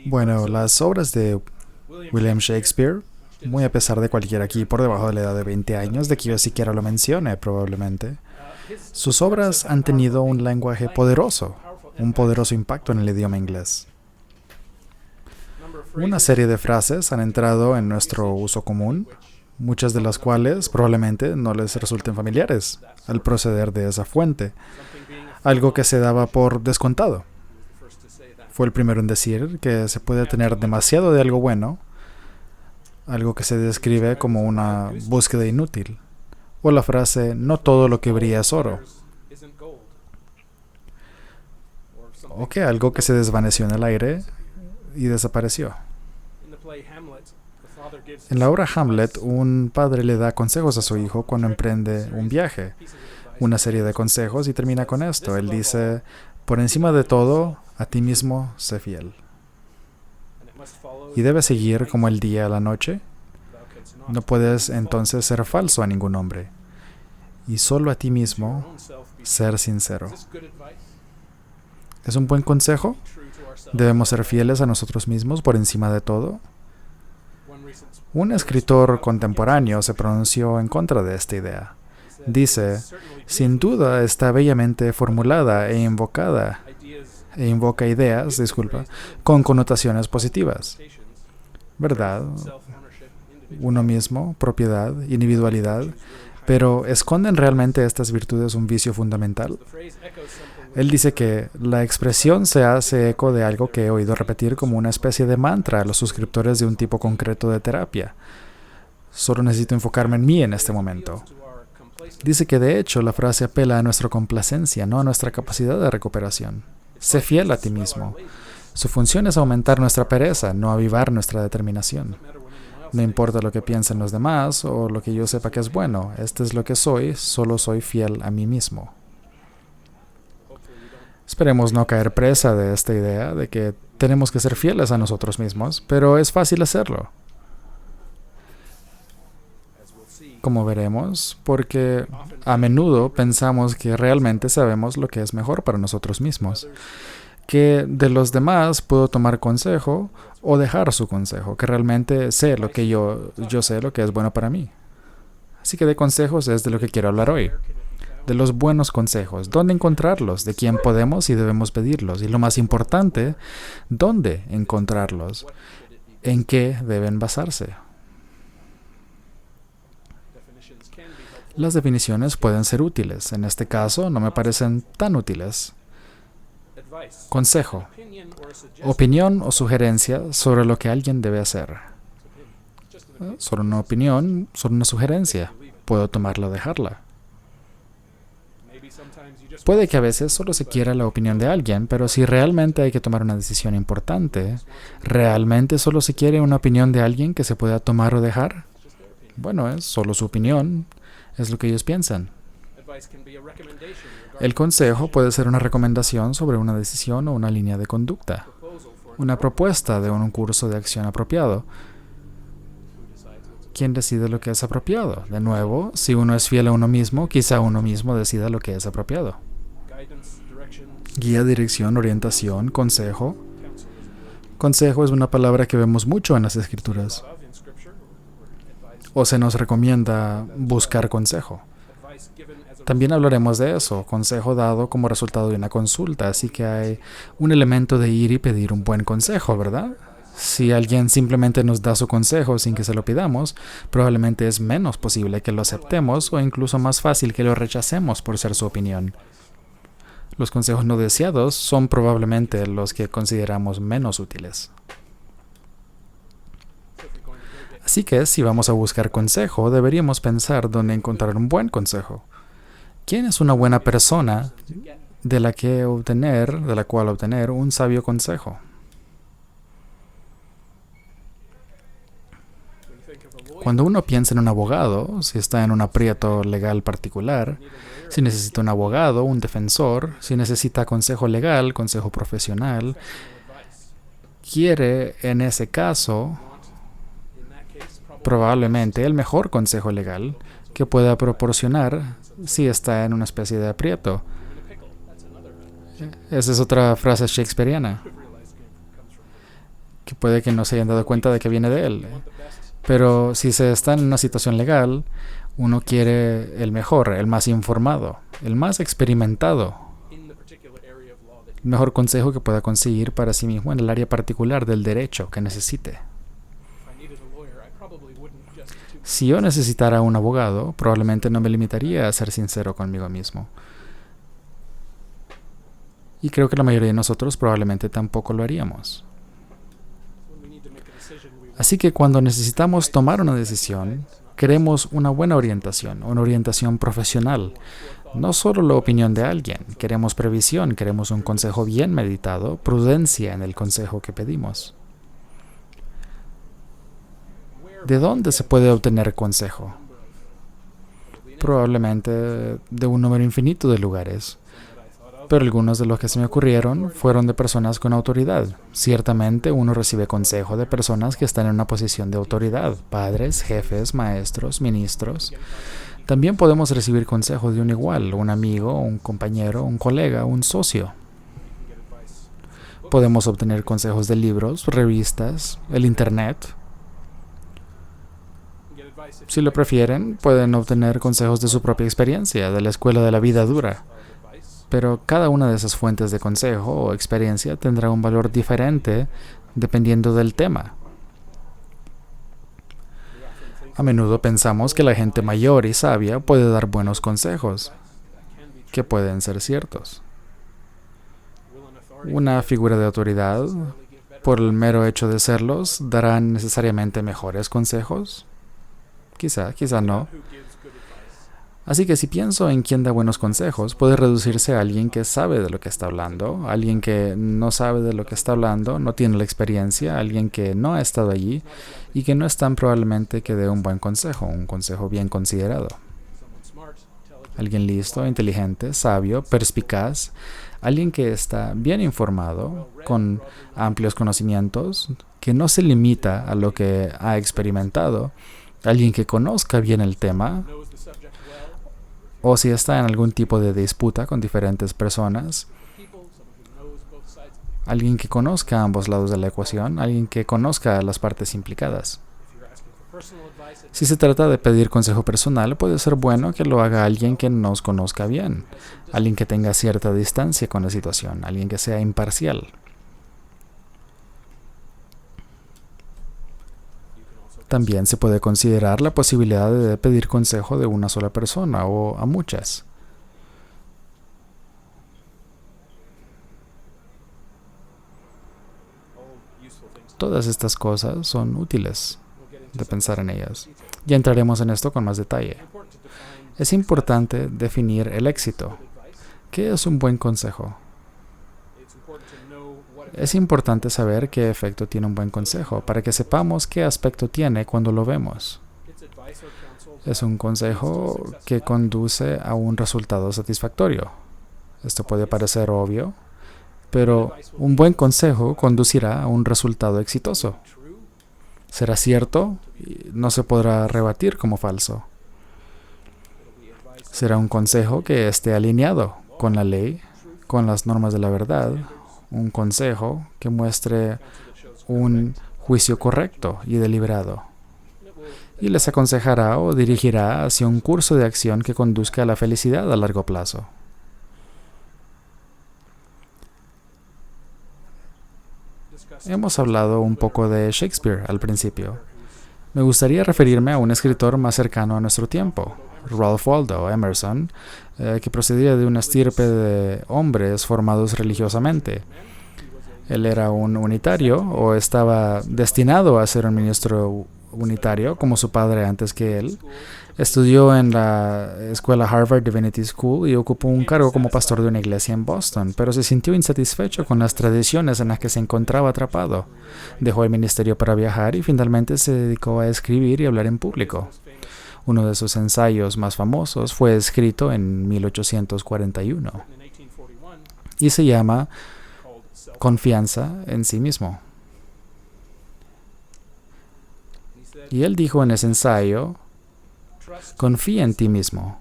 Bueno, las obras de William Shakespeare, muy a pesar de cualquiera aquí por debajo de la edad de 20 años, de que yo siquiera lo mencione probablemente, sus obras han tenido un lenguaje poderoso, un poderoso impacto en el idioma inglés. Una serie de frases han entrado en nuestro uso común, muchas de las cuales probablemente no les resulten familiares al proceder de esa fuente, algo que se daba por descontado. Fue el primero en decir que se puede tener demasiado de algo bueno, algo que se describe como una búsqueda inútil, o la frase no todo lo que brilla es oro, o que algo que se desvaneció en el aire y desapareció. En la obra Hamlet, un padre le da consejos a su hijo cuando emprende un viaje, una serie de consejos, y termina con esto. Él dice, por encima de todo, a ti mismo sé fiel. Y debes seguir como el día a la noche. No puedes entonces ser falso a ningún hombre. Y solo a ti mismo ser sincero. ¿Es un buen consejo? ¿Debemos ser fieles a nosotros mismos por encima de todo? Un escritor contemporáneo se pronunció en contra de esta idea. Dice, sin duda está bellamente formulada e invoca ideas, con connotaciones positivas. ¿Verdad? Uno mismo, propiedad, individualidad, pero ¿esconden realmente estas virtudes un vicio fundamental? Él dice que la expresión se hace eco de algo que he oído repetir como una especie de mantra a los suscriptores de un tipo concreto de terapia. Solo necesito enfocarme en mí en este momento. Dice que de hecho la frase apela a nuestra complacencia, no a nuestra capacidad de recuperación. Sé fiel a ti mismo. Su función es aumentar nuestra pereza, no avivar nuestra determinación. No importa lo que piensen los demás o lo que yo sepa que es bueno, este es lo que soy, solo soy fiel a mí mismo. Esperemos no caer presa de esta idea de que tenemos que ser fieles a nosotros mismos, pero es fácil hacerlo. Como veremos, porque a menudo pensamos que realmente sabemos lo que es mejor para nosotros mismos, que de los demás puedo tomar consejo o dejar su consejo, que realmente sé lo que yo sé lo que es bueno para mí. Así que de consejos es de lo que quiero hablar hoy. De los buenos consejos, dónde encontrarlos, de quién podemos y debemos pedirlos, y lo más importante, dónde encontrarlos, en qué deben basarse. Las definiciones pueden ser útiles, en este caso no me parecen tan útiles. Consejo, opinión o sugerencia sobre lo que alguien debe hacer. Solo una opinión, solo una sugerencia, puedo tomarla o dejarla. Puede que a veces solo se quiera la opinión de alguien, pero si realmente hay que tomar una decisión importante, ¿realmente solo se quiere una opinión de alguien que se pueda tomar o dejar? Bueno, es solo su opinión, es lo que ellos piensan. El consejo puede ser una recomendación sobre una decisión o una línea de conducta, una propuesta de un curso de acción apropiado. ¿Quién decide lo que es apropiado? De nuevo, si uno es fiel a uno mismo, quizá uno mismo decida lo que es apropiado. Guía, dirección, orientación, consejo. Consejo es una palabra que vemos mucho en las Escrituras. O se nos recomienda buscar consejo. También hablaremos de eso, consejo dado como resultado de una consulta, así que hay un elemento de ir y pedir un buen consejo, ¿verdad? Si alguien simplemente nos da su consejo sin que se lo pidamos, probablemente es menos posible que lo aceptemos o incluso más fácil que lo rechacemos por ser su opinión. Los consejos no deseados son probablemente los que consideramos menos útiles. Así que si vamos a buscar consejo, deberíamos pensar dónde encontrar un buen consejo. ¿Quién es una buena persona de la cual obtener un sabio consejo? Cuando uno piensa en un abogado, si está en un aprieto legal particular, si necesita un abogado, un defensor, si necesita consejo legal, consejo profesional, quiere en ese caso probablemente el mejor consejo legal que pueda proporcionar si está en una especie de aprieto. Esa es otra frase shakespeariana, que puede que no se hayan dado cuenta de que viene de él. Pero si se está en una situación legal, uno quiere el mejor, el más informado, el más experimentado, el mejor consejo que pueda conseguir para sí mismo en el área particular del derecho que necesite. Si yo necesitara un abogado, probablemente no me limitaría a ser sincero conmigo mismo. Y creo que la mayoría de nosotros probablemente tampoco lo haríamos. Así que cuando necesitamos tomar una decisión, queremos una buena orientación, una orientación profesional. No solo la opinión de alguien, queremos previsión, queremos un consejo bien meditado, prudencia en el consejo que pedimos. ¿De dónde se puede obtener consejo? Probablemente de un número infinito de lugares. Pero algunos de los que se me ocurrieron fueron de personas con autoridad. Ciertamente uno recibe consejo de personas que están en una posición de autoridad, padres, jefes, maestros, ministros. También podemos recibir consejo de un igual, un amigo, un compañero, un colega, un socio. Podemos obtener consejos de libros, revistas, el internet. Si lo prefieren, pueden obtener consejos de su propia experiencia, de la escuela de la vida dura. Pero cada una de esas fuentes de consejo o experiencia tendrá un valor diferente dependiendo del tema. A menudo pensamos que la gente mayor y sabia puede dar buenos consejos, que pueden ser ciertos. Una figura de autoridad, por el mero hecho de serlos, ¿dará necesariamente mejores consejos? Quizá no. Así que si pienso en quién da buenos consejos, puede reducirse a alguien que sabe de lo que está hablando, alguien que no sabe de lo que está hablando, no tiene la experiencia, alguien que no ha estado allí y que no es tan probablemente que dé un buen consejo, un consejo bien considerado. Alguien listo, inteligente, sabio, perspicaz, alguien que está bien informado, con amplios conocimientos, que no se limita a lo que ha experimentado, alguien que conozca bien el tema, o si está en algún tipo de disputa con diferentes personas, alguien que conozca ambos lados de la ecuación, alguien que conozca las partes implicadas. Si se trata de pedir consejo personal, puede ser bueno que lo haga alguien que nos conozca bien, alguien que tenga cierta distancia con la situación, alguien que sea imparcial. También se puede considerar la posibilidad de pedir consejo de una sola persona o a muchas. Todas estas cosas son útiles de pensar en ellas. Ya entraremos en esto con más detalle. Es importante definir el éxito. ¿Qué es un buen consejo? Es importante saber qué efecto tiene un buen consejo para que sepamos qué aspecto tiene cuando lo vemos. Es un consejo que conduce a un resultado satisfactorio. Esto puede parecer obvio, pero un buen consejo conducirá a un resultado exitoso. Será cierto y no se podrá rebatir como falso. Será un consejo que esté alineado con la ley, con las normas de la verdad, un consejo que muestre un juicio correcto y deliberado, y les aconsejará o dirigirá hacia un curso de acción que conduzca a la felicidad a largo plazo. Hemos hablado un poco de Shakespeare al principio. Me gustaría referirme a un escritor más cercano a nuestro tiempo, Ralph Waldo Emerson, que procedía de una estirpe de hombres formados religiosamente. Él era un unitario o estaba destinado a ser un ministro unitario, como su padre antes que él. Estudió en la escuela Harvard Divinity School y ocupó un cargo como pastor de una iglesia en Boston, pero se sintió insatisfecho con las tradiciones en las que se encontraba atrapado. Dejó el ministerio para viajar y finalmente se dedicó a escribir y hablar en público. Uno de sus ensayos más famosos fue escrito en 1841 y se llama Confianza en sí mismo. Y él dijo en ese ensayo: confía en ti mismo.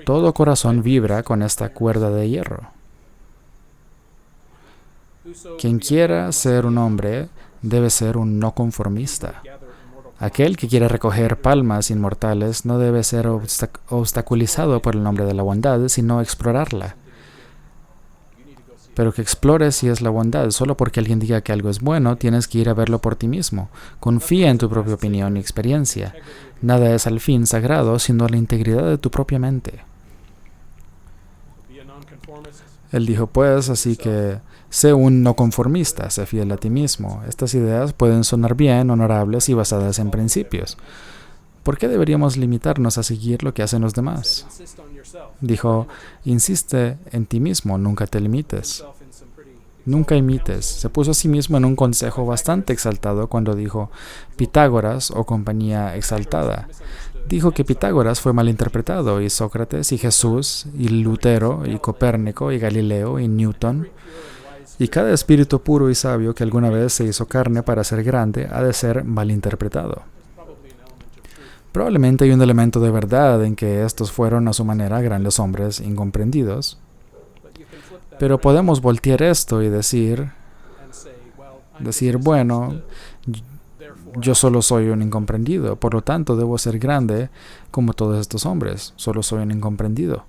Todo corazón vibra con esta cuerda de hierro. Quien quiera ser un hombre debe ser un no conformista. Aquel que quiere recoger palmas inmortales no debe ser obstaculizado por el nombre de la bondad, sino explorarla. Pero que explores si es la bondad. Solo porque alguien diga que algo es bueno, tienes que ir a verlo por ti mismo. Confía en tu propia opinión y experiencia. Nada es al fin sagrado, sino la integridad de tu propia mente. Él dijo, pues, así que sé un no conformista, sé fiel a ti mismo. Estas ideas pueden sonar bien, honorables y basadas en principios. ¿Por qué deberíamos limitarnos a seguir lo que hacen los demás? Dijo, insiste en ti mismo, nunca te limites. Nunca imites. Se puso a sí mismo en un consejo bastante exaltado cuando dijo Pitágoras o compañía exaltada. Dijo que Pitágoras fue malinterpretado, y Sócrates, y Jesús, y Lutero, y Copérnico, y Galileo, y Newton. Y cada espíritu puro y sabio que alguna vez se hizo carne para ser grande ha de ser malinterpretado. Probablemente hay un elemento de verdad en que estos fueron a su manera grandes hombres incomprendidos, pero podemos voltear esto y decir, bueno, yo solo soy un incomprendido, por lo tanto debo ser grande como todos estos hombres, solo soy un incomprendido.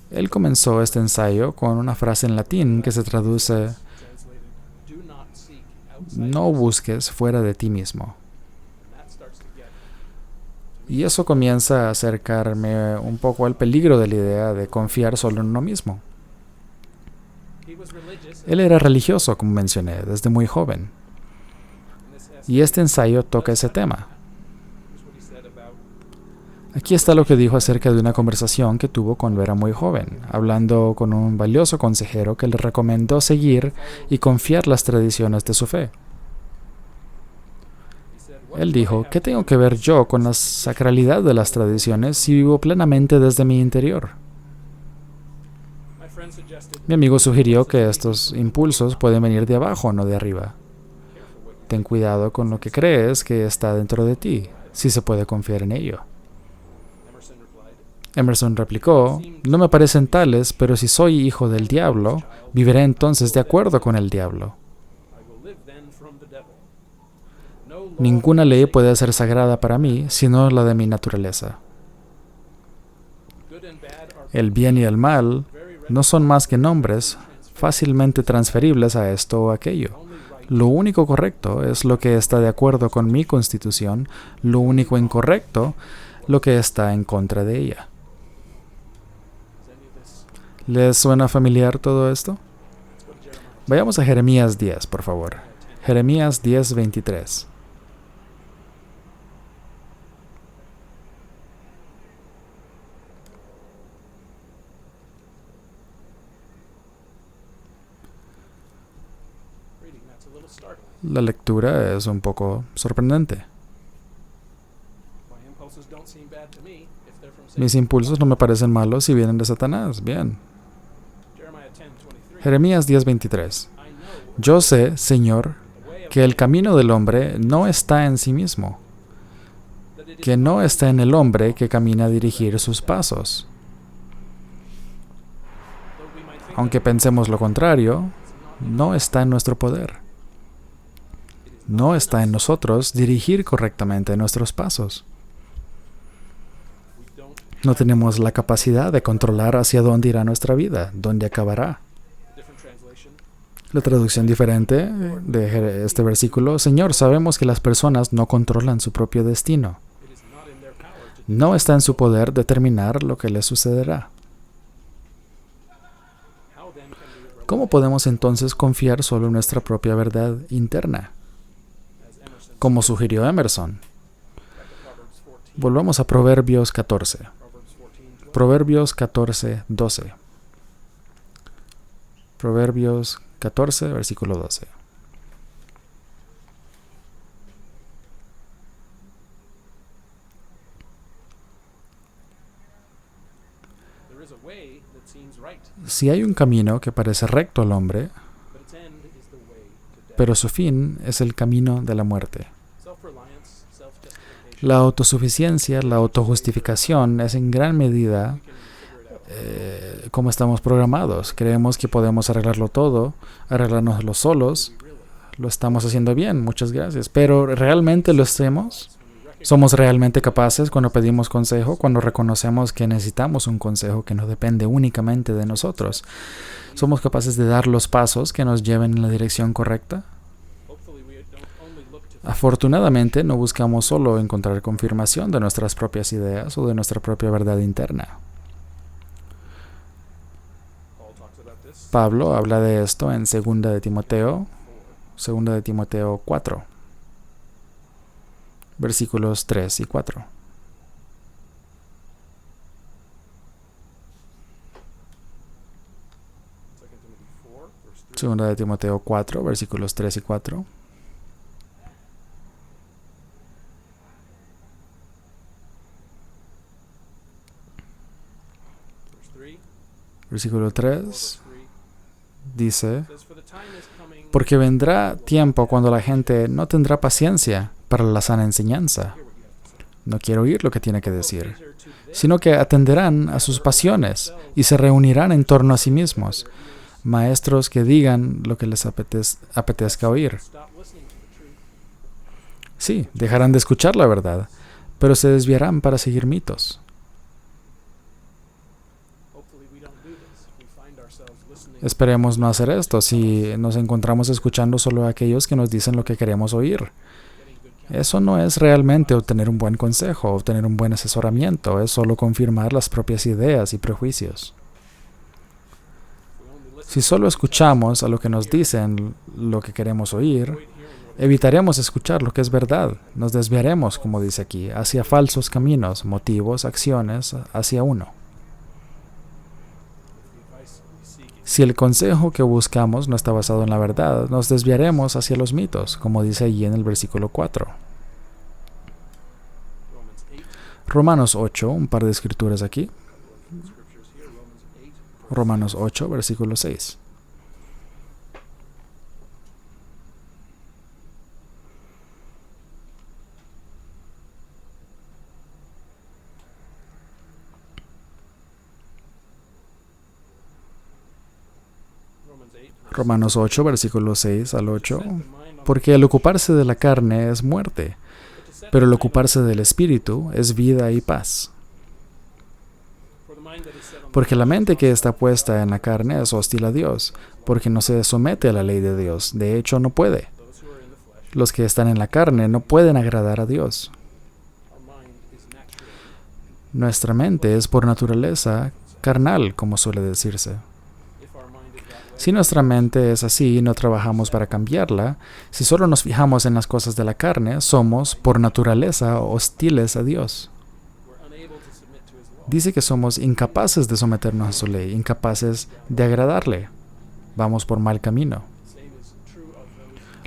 Él comenzó este ensayo con una frase en latín que se traduce: no busques fuera de ti mismo. Y eso comienza a acercarme un poco al peligro de la idea de confiar solo en uno mismo. Él era religioso, como mencioné, desde muy joven. Y este ensayo toca ese tema. Aquí está lo que dijo acerca de una conversación que tuvo cuando era muy joven, hablando con un valioso consejero que le recomendó seguir y confiar las tradiciones de su fe. Él dijo, ¿qué tengo que ver yo con la sacralidad de las tradiciones si vivo plenamente desde mi interior? Mi amigo sugirió que estos impulsos pueden venir de abajo, no de arriba. Ten cuidado con lo que crees que está dentro de ti, si se puede confiar en ello. Emerson replicó, no me parecen tales, pero si soy hijo del diablo, viviré entonces de acuerdo con el diablo. Ninguna ley puede ser sagrada para mí, sino la de mi naturaleza. El bien y el mal no son más que nombres fácilmente transferibles a esto o aquello. Lo único correcto es lo que está de acuerdo con mi constitución, lo único incorrecto, lo que está en contra de ella. ¿Les suena familiar todo esto? Vayamos a Jeremías 10, por favor. Jeremías 10, 23. La lectura es un poco sorprendente. Mis impulsos no me parecen malos si vienen de Satanás. Bien. Jeremías 10:23. Yo sé, Señor, que el camino del hombre no está en sí mismo, que no está en el hombre que camina a dirigir sus pasos. Aunque pensemos lo contrario, no está en nuestro poder. No está en nosotros dirigir correctamente nuestros pasos. No tenemos la capacidad de controlar hacia dónde irá nuestra vida, dónde acabará. La traducción diferente de este versículo: Señor, sabemos que las personas no controlan su propio destino. No está en su poder determinar lo que les sucederá. ¿Cómo podemos entonces confiar solo en nuestra propia verdad interna? Como sugirió Emerson. Volvamos a Proverbios 14. Proverbios 14, 12. Proverbios 14, versículo 12. Si hay un camino que parece recto al hombre, pero su fin es el camino de la muerte. La autosuficiencia, la autojustificación es en gran medida cómo estamos programados. Creemos que podemos arreglarlo todo, arreglárnoslo solos. Lo estamos haciendo bien, muchas gracias. Pero ¿realmente lo hacemos? ¿Somos realmente capaces cuando pedimos consejo, cuando reconocemos que necesitamos un consejo que no depende únicamente de nosotros? ¿Somos capaces de dar los pasos que nos lleven en la dirección correcta? Afortunadamente, no buscamos solo encontrar confirmación de nuestras propias ideas o de nuestra propia verdad interna. Pablo habla de esto en 2 de Timoteo 4, versículos 3 y 4. Segunda de Timoteo 4, versículos 3 y 4. Versículo 3 dice: porque vendrá tiempo cuando la gente no tendrá paciencia para la sana enseñanza. No quiere oír lo que tiene que decir, sino que atenderán a sus pasiones y se reunirán en torno a sí mismos, maestros que digan lo que les apetezca oír. Sí, dejarán de escuchar la verdad, pero se desviarán para seguir mitos. Esperemos no hacer esto si nos encontramos escuchando solo a aquellos que nos dicen lo que queremos oír. Eso no es realmente obtener un buen consejo, obtener un buen asesoramiento, es solo confirmar las propias ideas y prejuicios. Si solo escuchamos a lo que nos dicen lo que queremos oír, evitaremos escuchar lo que es verdad. Nos desviaremos, como dice aquí, hacia falsos caminos, motivos, acciones, hacia uno. Si el consejo que buscamos no está basado en la verdad, nos desviaremos hacia los mitos, como dice allí en el versículo 4. Romanos 8, un par de escrituras aquí. Romanos 8, versículo 6. Romanos 8, versículos 6 al 8. Porque el ocuparse de la carne es muerte, pero el ocuparse del espíritu es vida y paz. Porque la mente que está puesta en la carne es hostil a Dios, porque no se somete a la ley de Dios. De hecho, no puede. Los que están en la carne no pueden agradar a Dios. Nuestra mente es por naturaleza carnal, como suele decirse. Si nuestra mente es así y no trabajamos para cambiarla, si solo nos fijamos en las cosas de la carne, somos, por naturaleza, hostiles a Dios. Dice que somos incapaces de someternos a su ley, incapaces de agradarle. Vamos por mal camino.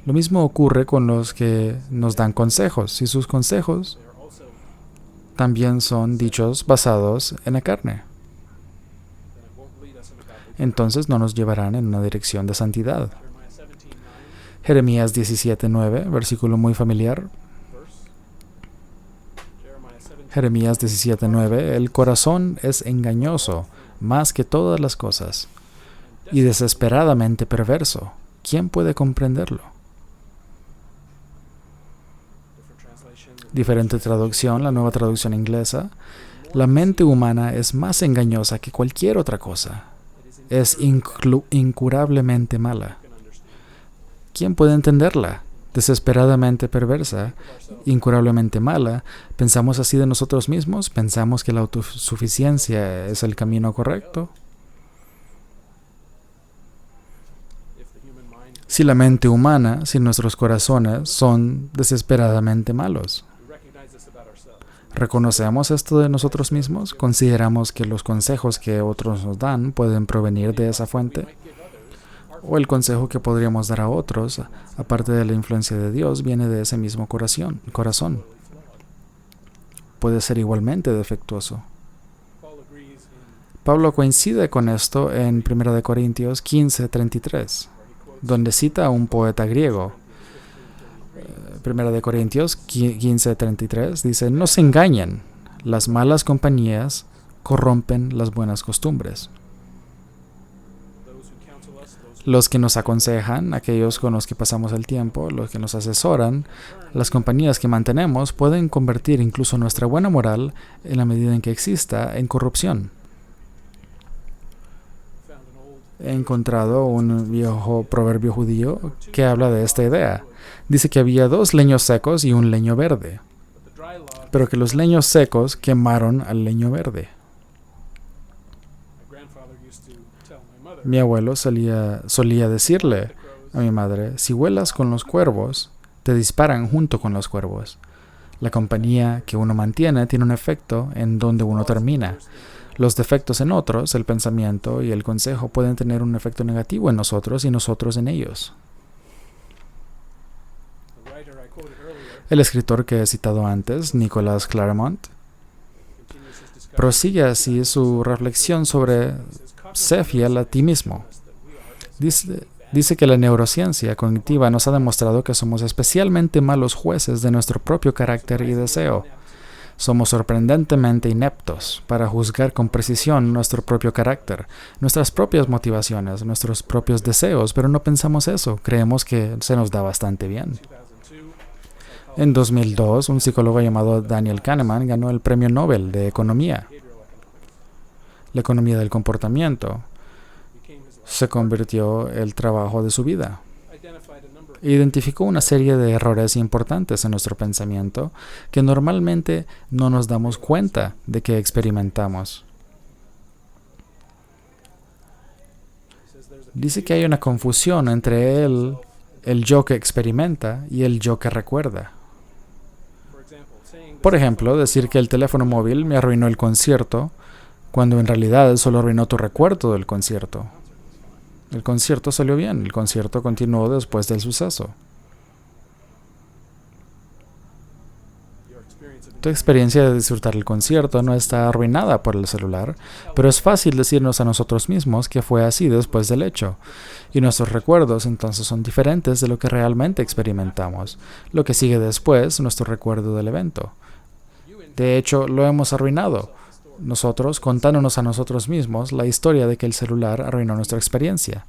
Lo mismo ocurre con los que nos dan consejos. Si sus consejos también son dichos basados en la carne, entonces no nos llevarán en una dirección de santidad. Jeremías 17:9, versículo muy familiar. Jeremías 17:9, el corazón es engañoso más que todas las cosas y desesperadamente perverso. ¿Quién puede comprenderlo? Diferente traducción, la Nueva Traducción Inglesa. La mente humana es más engañosa que cualquier otra cosa. Es incurablemente mala. ¿Quién puede entenderla? Desesperadamente perversa, incurablemente mala. ¿Pensamos así de nosotros mismos? ¿Pensamos que la autosuficiencia es el camino correcto? Si la mente humana, si nuestros corazones son desesperadamente malos, ¿reconocemos esto de nosotros mismos? ¿Consideramos que los consejos que otros nos dan pueden provenir de esa fuente? ¿O el consejo que podríamos dar a otros, aparte de la influencia de Dios, viene de ese mismo corazón? Puede ser igualmente defectuoso. Pablo coincide con esto en 1 Corintios 15:33, donde cita a un poeta griego. 1 Corintios 15:33 dice: no se engañen, las malas compañías corrompen las buenas costumbres. Los que nos aconsejan, aquellos con los que pasamos el tiempo, los que nos asesoran, las compañías que mantenemos, pueden convertir incluso nuestra buena moral, en la medida en que exista, en corrupción. He encontrado un viejo proverbio judío que habla de esta idea. Dice que había 2 leños secos y un leño verde, pero que los leños secos quemaron al leño verde. Mi abuelo solía decirle a mi madre: si vuelas con los cuervos, te disparan junto con los cuervos. La compañía que uno mantiene tiene un efecto en donde uno termina. Los defectos en otros, el pensamiento y el consejo, pueden tener un efecto negativo en nosotros y nosotros en ellos. El escritor que he citado antes, Nicholas Claremont, prosigue así su reflexión sobre sé fiel a ti mismo. Dice que la neurociencia cognitiva nos ha demostrado que somos especialmente malos jueces de nuestro propio carácter y deseo. Somos sorprendentemente ineptos para juzgar con precisión nuestro propio carácter, nuestras propias motivaciones, nuestros propios deseos, pero no pensamos eso. Creemos que se nos da bastante bien. En 2002, un psicólogo llamado Daniel Kahneman ganó el Premio Nobel de Economía. La economía del comportamiento se convirtió en el trabajo de su vida. Identificó una serie de errores importantes en nuestro pensamiento que normalmente no nos damos cuenta de que experimentamos. Dice que hay una confusión entre el yo que experimenta y el yo que recuerda. Por ejemplo, decir que el teléfono móvil me arruinó el concierto, cuando en realidad solo arruinó tu recuerdo del concierto. El concierto salió bien, el concierto continuó después del suceso. Tu experiencia de disfrutar el concierto no está arruinada por el celular, pero es fácil decirnos a nosotros mismos que fue así después del hecho, y nuestros recuerdos entonces son diferentes de lo que realmente experimentamos, lo que sigue después, nuestro recuerdo del evento. De hecho, lo hemos arruinado, nosotros contándonos a nosotros mismos la historia de que el celular arruinó nuestra experiencia.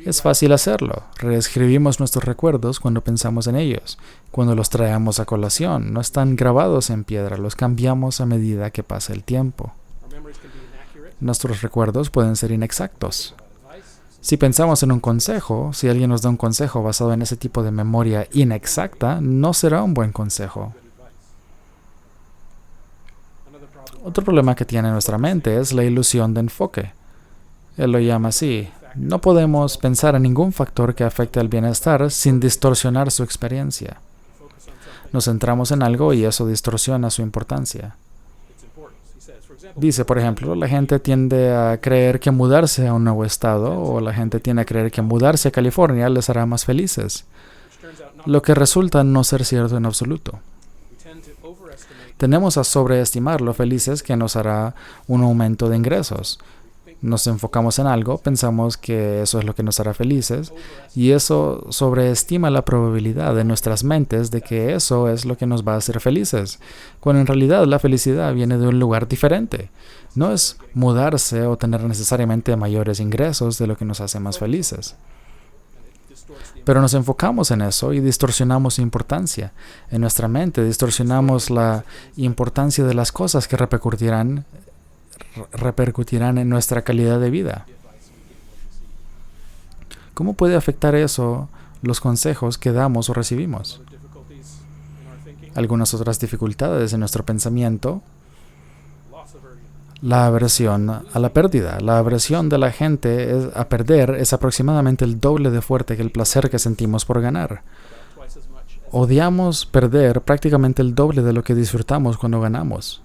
Es fácil hacerlo. Reescribimos nuestros recuerdos cuando pensamos en ellos, cuando los traemos a colación. No están grabados en piedra, los cambiamos a medida que pasa el tiempo. Nuestros recuerdos pueden ser inexactos. Si pensamos en un consejo, si alguien nos da un consejo basado en ese tipo de memoria inexacta, no será un buen consejo. Otro problema que tiene nuestra mente es la ilusión de enfoque. Él lo llama así. No podemos pensar en ningún factor que afecte al bienestar sin distorsionar su experiencia. Nos centramos en algo y eso distorsiona su importancia. Dice, por ejemplo, la gente tiende a creer que mudarse a un nuevo estado, o la gente tiende a creer que mudarse a California les hará más felices, lo que resulta no ser cierto en absoluto. Tendemos a sobreestimar lo felices que nos hará un aumento de ingresos. Nos enfocamos en algo, pensamos que eso es lo que nos hará felices, y eso sobreestima la probabilidad de nuestras mentes de que eso es lo que nos va a hacer felices, cuando en realidad la felicidad viene de un lugar diferente. No es mudarse o tener necesariamente mayores ingresos de lo que nos hace más felices. Pero nos enfocamos en eso y distorsionamos su importancia. En nuestra mente distorsionamos la importancia de las cosas que repercutirán en nuestra calidad de vida. ¿Cómo puede afectar eso los consejos que damos o recibimos? Algunas otras dificultades en nuestro pensamiento. La aversión a la pérdida. La aversión de la gente a perder es aproximadamente el doble de fuerte que el placer que sentimos por ganar. Odiamos perder prácticamente el doble de lo que disfrutamos cuando ganamos.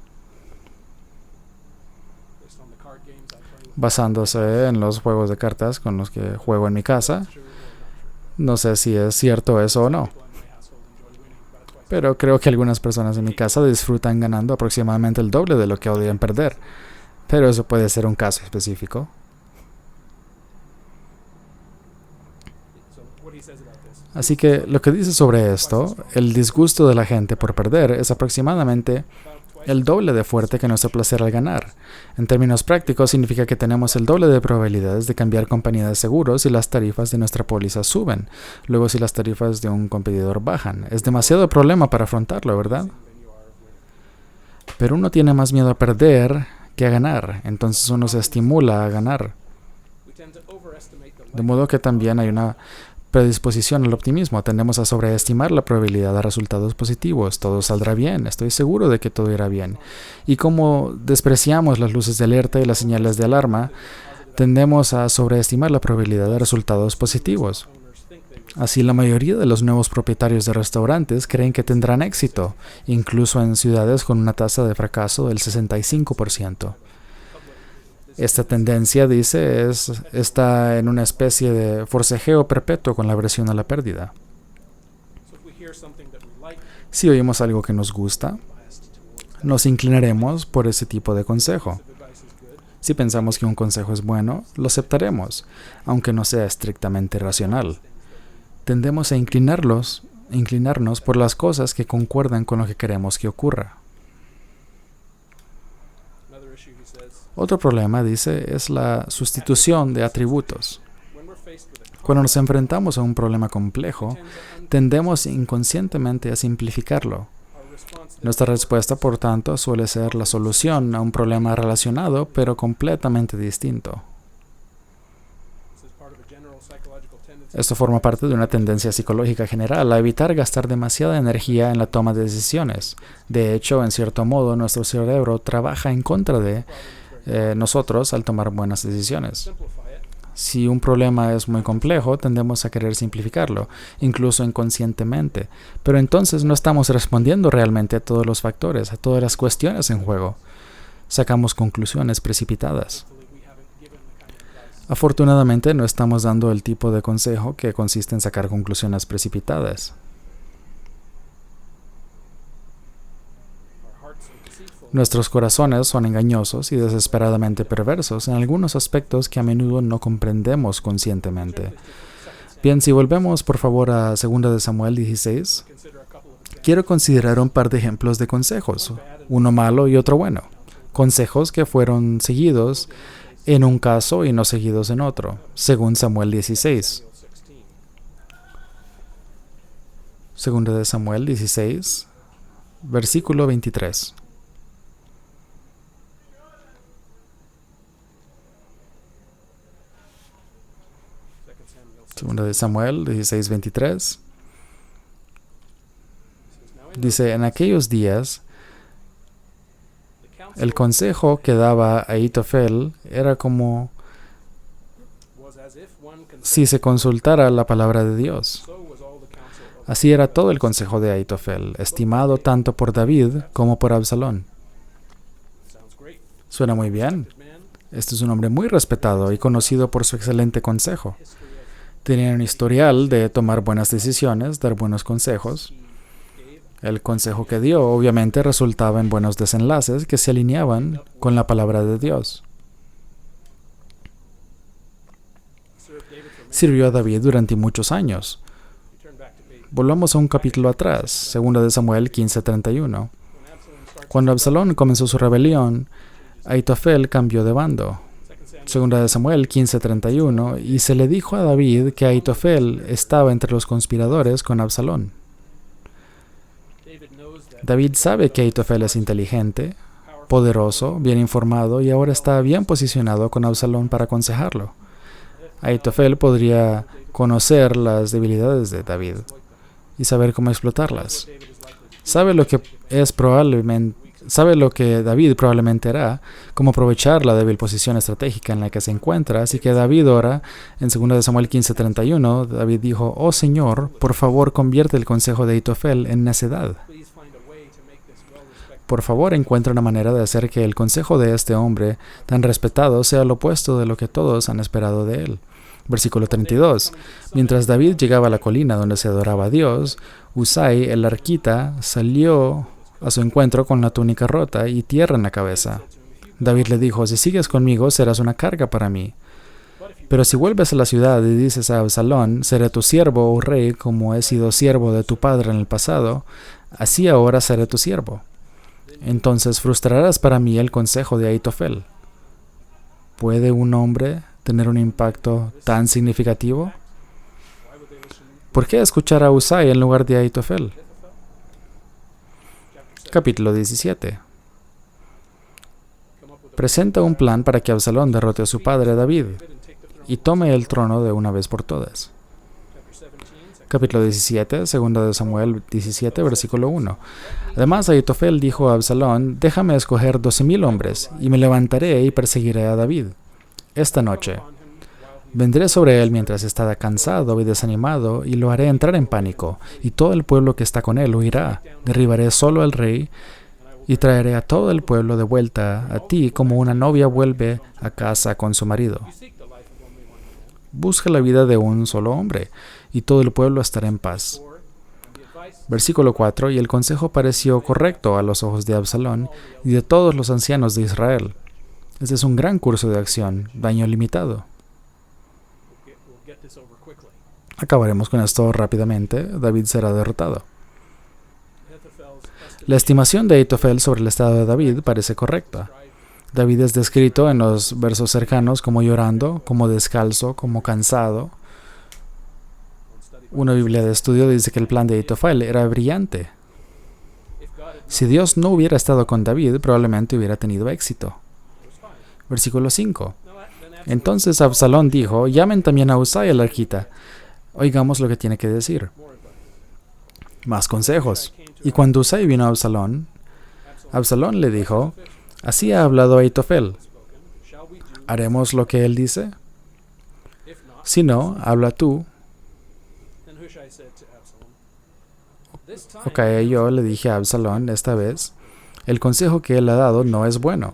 Basándose en los juegos de cartas con los que juego en mi casa. No sé si es cierto eso o no. Pero creo que algunas personas en mi casa disfrutan ganando aproximadamente el doble de lo que odian perder. Pero eso puede ser un caso específico. Así que lo que dice sobre esto, el disgusto de la gente por perder es aproximadamente el doble de fuerte que nuestro placer al ganar. En términos prácticos, significa que tenemos el doble de probabilidades de cambiar compañía de seguros si las tarifas de nuestra póliza suben. Luego, si las tarifas de un competidor bajan. Es demasiado problema para afrontarlo, ¿verdad? Pero uno tiene más miedo a perder que a ganar. Entonces uno se estimula a ganar. De modo que también hay una predisposición al optimismo. Tendemos a sobreestimar la probabilidad de resultados positivos. Todo saldrá bien. Estoy seguro de que todo irá bien. Y como despreciamos las luces de alerta y las señales de alarma, tendemos a sobreestimar la probabilidad de resultados positivos. Así, la mayoría de los nuevos propietarios de restaurantes creen que tendrán éxito, incluso en ciudades con una tasa de fracaso del 65%. Esta tendencia, dice, está en una especie de forcejeo perpetuo con la aversión a la pérdida. Si oímos algo que nos gusta, nos inclinaremos por ese tipo de consejo. Si pensamos que un consejo es bueno, lo aceptaremos, aunque no sea estrictamente racional. Tendemos a inclinarnos por las cosas que concuerdan con lo que queremos que ocurra. Otro problema, dice, es la sustitución de atributos. Cuando nos enfrentamos a un problema complejo, tendemos inconscientemente a simplificarlo. Nuestra respuesta, por tanto, suele ser la solución a un problema relacionado, pero completamente distinto. Esto forma parte de una tendencia psicológica general a evitar gastar demasiada energía en la toma de decisiones. De hecho, en cierto modo, nuestro cerebro trabaja en contra de nosotros al tomar buenas decisiones. Si un problema es muy complejo, tendemos a querer simplificarlo, incluso inconscientemente. Pero entonces no estamos respondiendo realmente a todos los factores, a todas las cuestiones en juego. Sacamos conclusiones precipitadas. Afortunadamente, no estamos dando el tipo de consejo que consiste en sacar conclusiones precipitadas. Nuestros corazones son engañosos y desesperadamente perversos en algunos aspectos que a menudo no comprendemos conscientemente. Bien, si volvemos por favor a 2 de Samuel 16, quiero considerar un par de ejemplos de consejos, uno malo y otro bueno. Consejos que fueron seguidos en un caso y no seguidos en otro, según Samuel 16. 2 de Samuel 16, versículo 23. Segunda de Samuel 16:23. Dice, en aquellos días, el consejo que daba Ahitofel era como si se consultara la palabra de Dios. Así era todo el consejo de Ahitofel, estimado tanto por David como por Absalón. Suena muy bien. Este es un hombre muy respetado y conocido por su excelente consejo. Tenía un historial de tomar buenas decisiones, dar buenos consejos. El consejo que dio, obviamente, resultaba en buenos desenlaces que se alineaban con la palabra de Dios. Sirvió a David durante muchos años. Volvamos a un capítulo atrás, 2 de Samuel 15:31. Cuando Absalón comenzó su rebelión, Ahitofel cambió de bando. 2 de Samuel 15:31, y se le dijo a David que Ahitofel estaba entre los conspiradores con Absalón. David sabe que Ahitofel es inteligente, poderoso, bien informado y ahora está bien posicionado con Absalón para aconsejarlo. Ahitofel podría conocer las debilidades de David y saber cómo explotarlas. Sabe lo que David probablemente hará, cómo aprovechar la débil posición estratégica en la que se encuentra, así que David ora, en 2 de Samuel 15:31, David dijo, «Oh Señor, por favor convierte el consejo de Ahitofel en necedad. Por favor encuentra una manera de hacer que el consejo de este hombre tan respetado sea lo opuesto de lo que todos han esperado de él». Versículo 32. Mientras David llegaba a la colina donde se adoraba a Dios, Usai, el arquita, salió a su encuentro con la túnica rota y tierra en la cabeza. David le dijo, «Si sigues conmigo, serás una carga para mí. Pero si vuelves a la ciudad y dices a Absalón, seré tu siervo, oh rey, como he sido siervo de tu padre en el pasado, así ahora seré tu siervo». entonces frustrarás para mí el consejo de Ahitofel. ¿Puede un hombre tener un impacto tan significativo? ¿Por qué escuchar a Husai en lugar de Ahitofel? Capítulo 17. Presenta un plan para que Absalón derrote a su padre David y tome el trono de una vez por todas. Capítulo 17, 2 de Samuel 17, versículo 1. Además, Ahitofel dijo a Absalón: déjame escoger 12,000 hombres, y me levantaré y perseguiré a David. Esta noche vendré sobre él mientras está cansado y desanimado, y lo haré entrar en pánico, y todo el pueblo que está con él huirá. Derribaré solo al rey, y traeré a todo el pueblo de vuelta a ti como una novia vuelve a casa con su marido. Busca la vida de un solo hombre, y todo el pueblo estará en paz. Versículo 4. Y el consejo pareció correcto a los ojos de Absalón y de todos los ancianos de Israel. Este es un gran curso de acción, daño limitado. Acabaremos con esto rápidamente. David será derrotado. La estimación de Ahitofel sobre el estado de David parece correcta. David es descrito en los versos cercanos como llorando, como descalzo, como cansado. Una Biblia de estudio dice que el plan de Ahitofel era brillante. Si Dios no hubiera estado con David, probablemente hubiera tenido éxito. Versículo 5. Entonces Absalón dijo: llamen también a Husai el arquita. Oigamos lo que tiene que decir. Más consejos. Y cuando Husai vino a Absalón, Absalón le dijo: así ha hablado Ahitofel. ¿Haremos lo que él dice? Si no, habla tú. Ok, yo le dije a Absalón esta vez: el consejo que él ha dado no es bueno.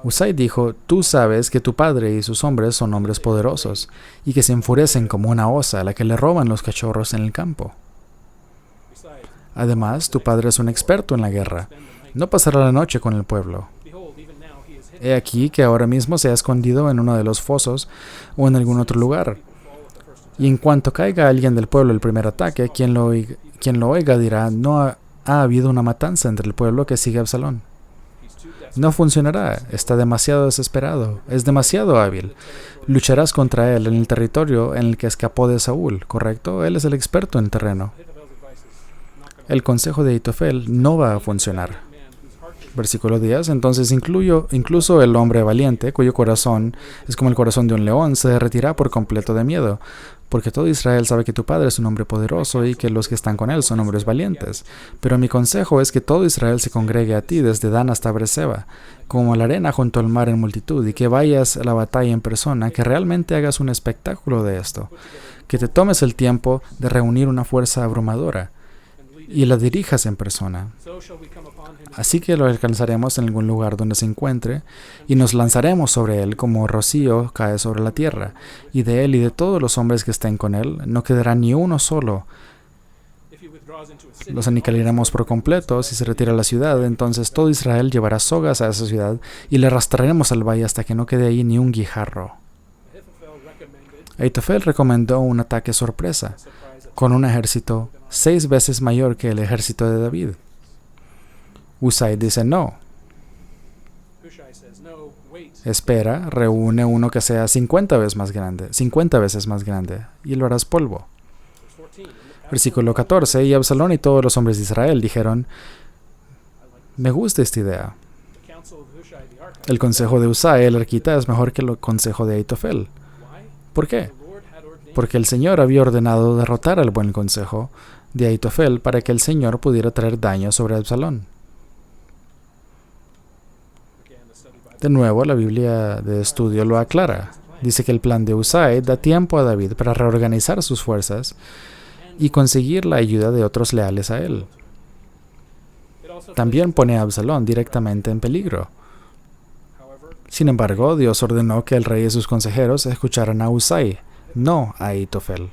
Husai dijo: tú sabes que tu padre y sus hombres son hombres poderosos, y que se enfurecen como una osa a la que le roban los cachorros en el campo. Además, tu padre es un experto en la guerra. No pasará la noche con el pueblo. He aquí que ahora mismo se ha escondido en uno de los fosos o en algún otro lugar. Y en cuanto caiga alguien del pueblo el primer ataque, quien lo oiga dirá: no ha habido una matanza entre el pueblo que sigue a Absalón. No funcionará, está demasiado desesperado, es demasiado hábil. Lucharás contra él en el territorio en el que escapó de Saúl, ¿correcto? Él es el experto en terreno. El consejo de Ahitofel no va a funcionar. Versículo 10. Entonces incluso el hombre valiente, cuyo corazón es como el corazón de un león, se derretirá por completo de miedo, porque todo Israel sabe que tu padre es un hombre poderoso y que los que están con él son hombres valientes. Pero mi consejo es que todo Israel se congregue a ti desde Dan hasta Beerseba, como la arena junto al mar en multitud, y que vayas a la batalla en persona, que realmente hagas un espectáculo de esto, que te tomes el tiempo de reunir una fuerza abrumadora y la dirijas en persona. Así que lo alcanzaremos en algún lugar donde se encuentre, y nos lanzaremos sobre él como rocío cae sobre la tierra, y de él y de todos los hombres que estén con él no quedará ni uno solo. Los aniquilaremos por completo. Si se retira a la ciudad, entonces todo Israel llevará sogas a esa ciudad, y le arrastraremos al valle hasta que no quede ahí ni un guijarro. Ahitofel recomendó un ataque sorpresa, con un ejército 6 veces mayor que el ejército de David. Husai dice: no. Espera, reúne uno que sea 50 veces más grande, y lo harás polvo. Versículo 14. Y Absalón y todos los hombres de Israel dijeron: me gusta esta idea. El consejo de Husai el arquita es mejor que el consejo de Ahitofel. ¿Por qué? Porque el Señor había ordenado derrotar al buen consejo de Ahitofel para que el Señor pudiera traer daño sobre Absalón. De nuevo, la Biblia de estudio lo aclara. Dice que el plan de Husai da tiempo a David para reorganizar sus fuerzas y conseguir la ayuda de otros leales a él. También pone a Absalón directamente en peligro. Sin embargo, Dios ordenó que el rey y sus consejeros escucharan a Husai, no a Ahitofel.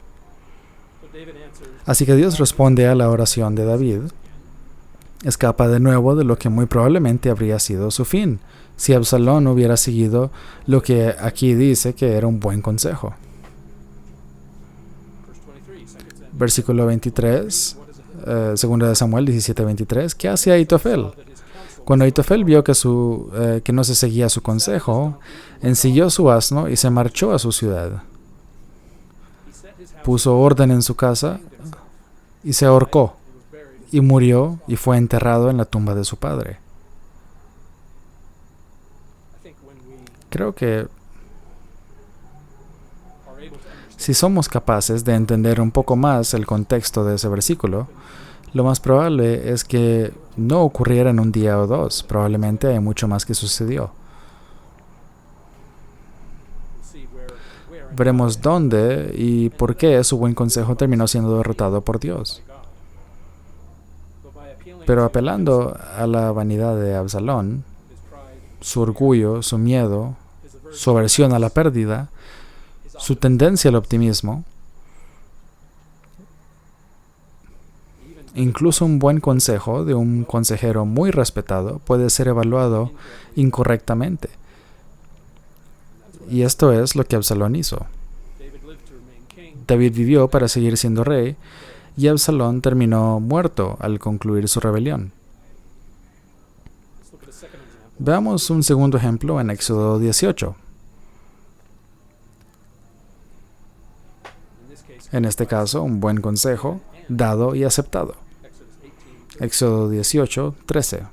Así que Dios responde a la oración de David. Escapa de nuevo de lo que muy probablemente habría sido su fin, si Absalón hubiera seguido lo que aquí dice que era un buen consejo. Versículo 23, 2 de Samuel 17:23. ¿Qué hace Ahitofel? Cuando Aitofel vio que no se seguía su consejo, ensilló su asno y se marchó a su ciudad. Puso orden en su casa y se ahorcó, y murió y fue enterrado en la tumba de su padre. Creo que si somos capaces de entender un poco más el contexto de ese versículo, lo más probable es que no ocurriera en un día o dos. Probablemente hay mucho más que sucedió. Veremos dónde y por qué su buen consejo terminó siendo derrotado por Dios. Pero apelando a la vanidad de Absalón, su orgullo, su miedo, su aversión a la pérdida, su tendencia al optimismo, incluso un buen consejo de un consejero muy respetado puede ser evaluado incorrectamente. Y esto es lo que Absalón hizo. David vivió para seguir siendo rey y Absalón terminó muerto al concluir su rebelión. Veamos un segundo ejemplo en Éxodo 18. En este caso, un buen consejo dado y aceptado. Éxodo 18, 13.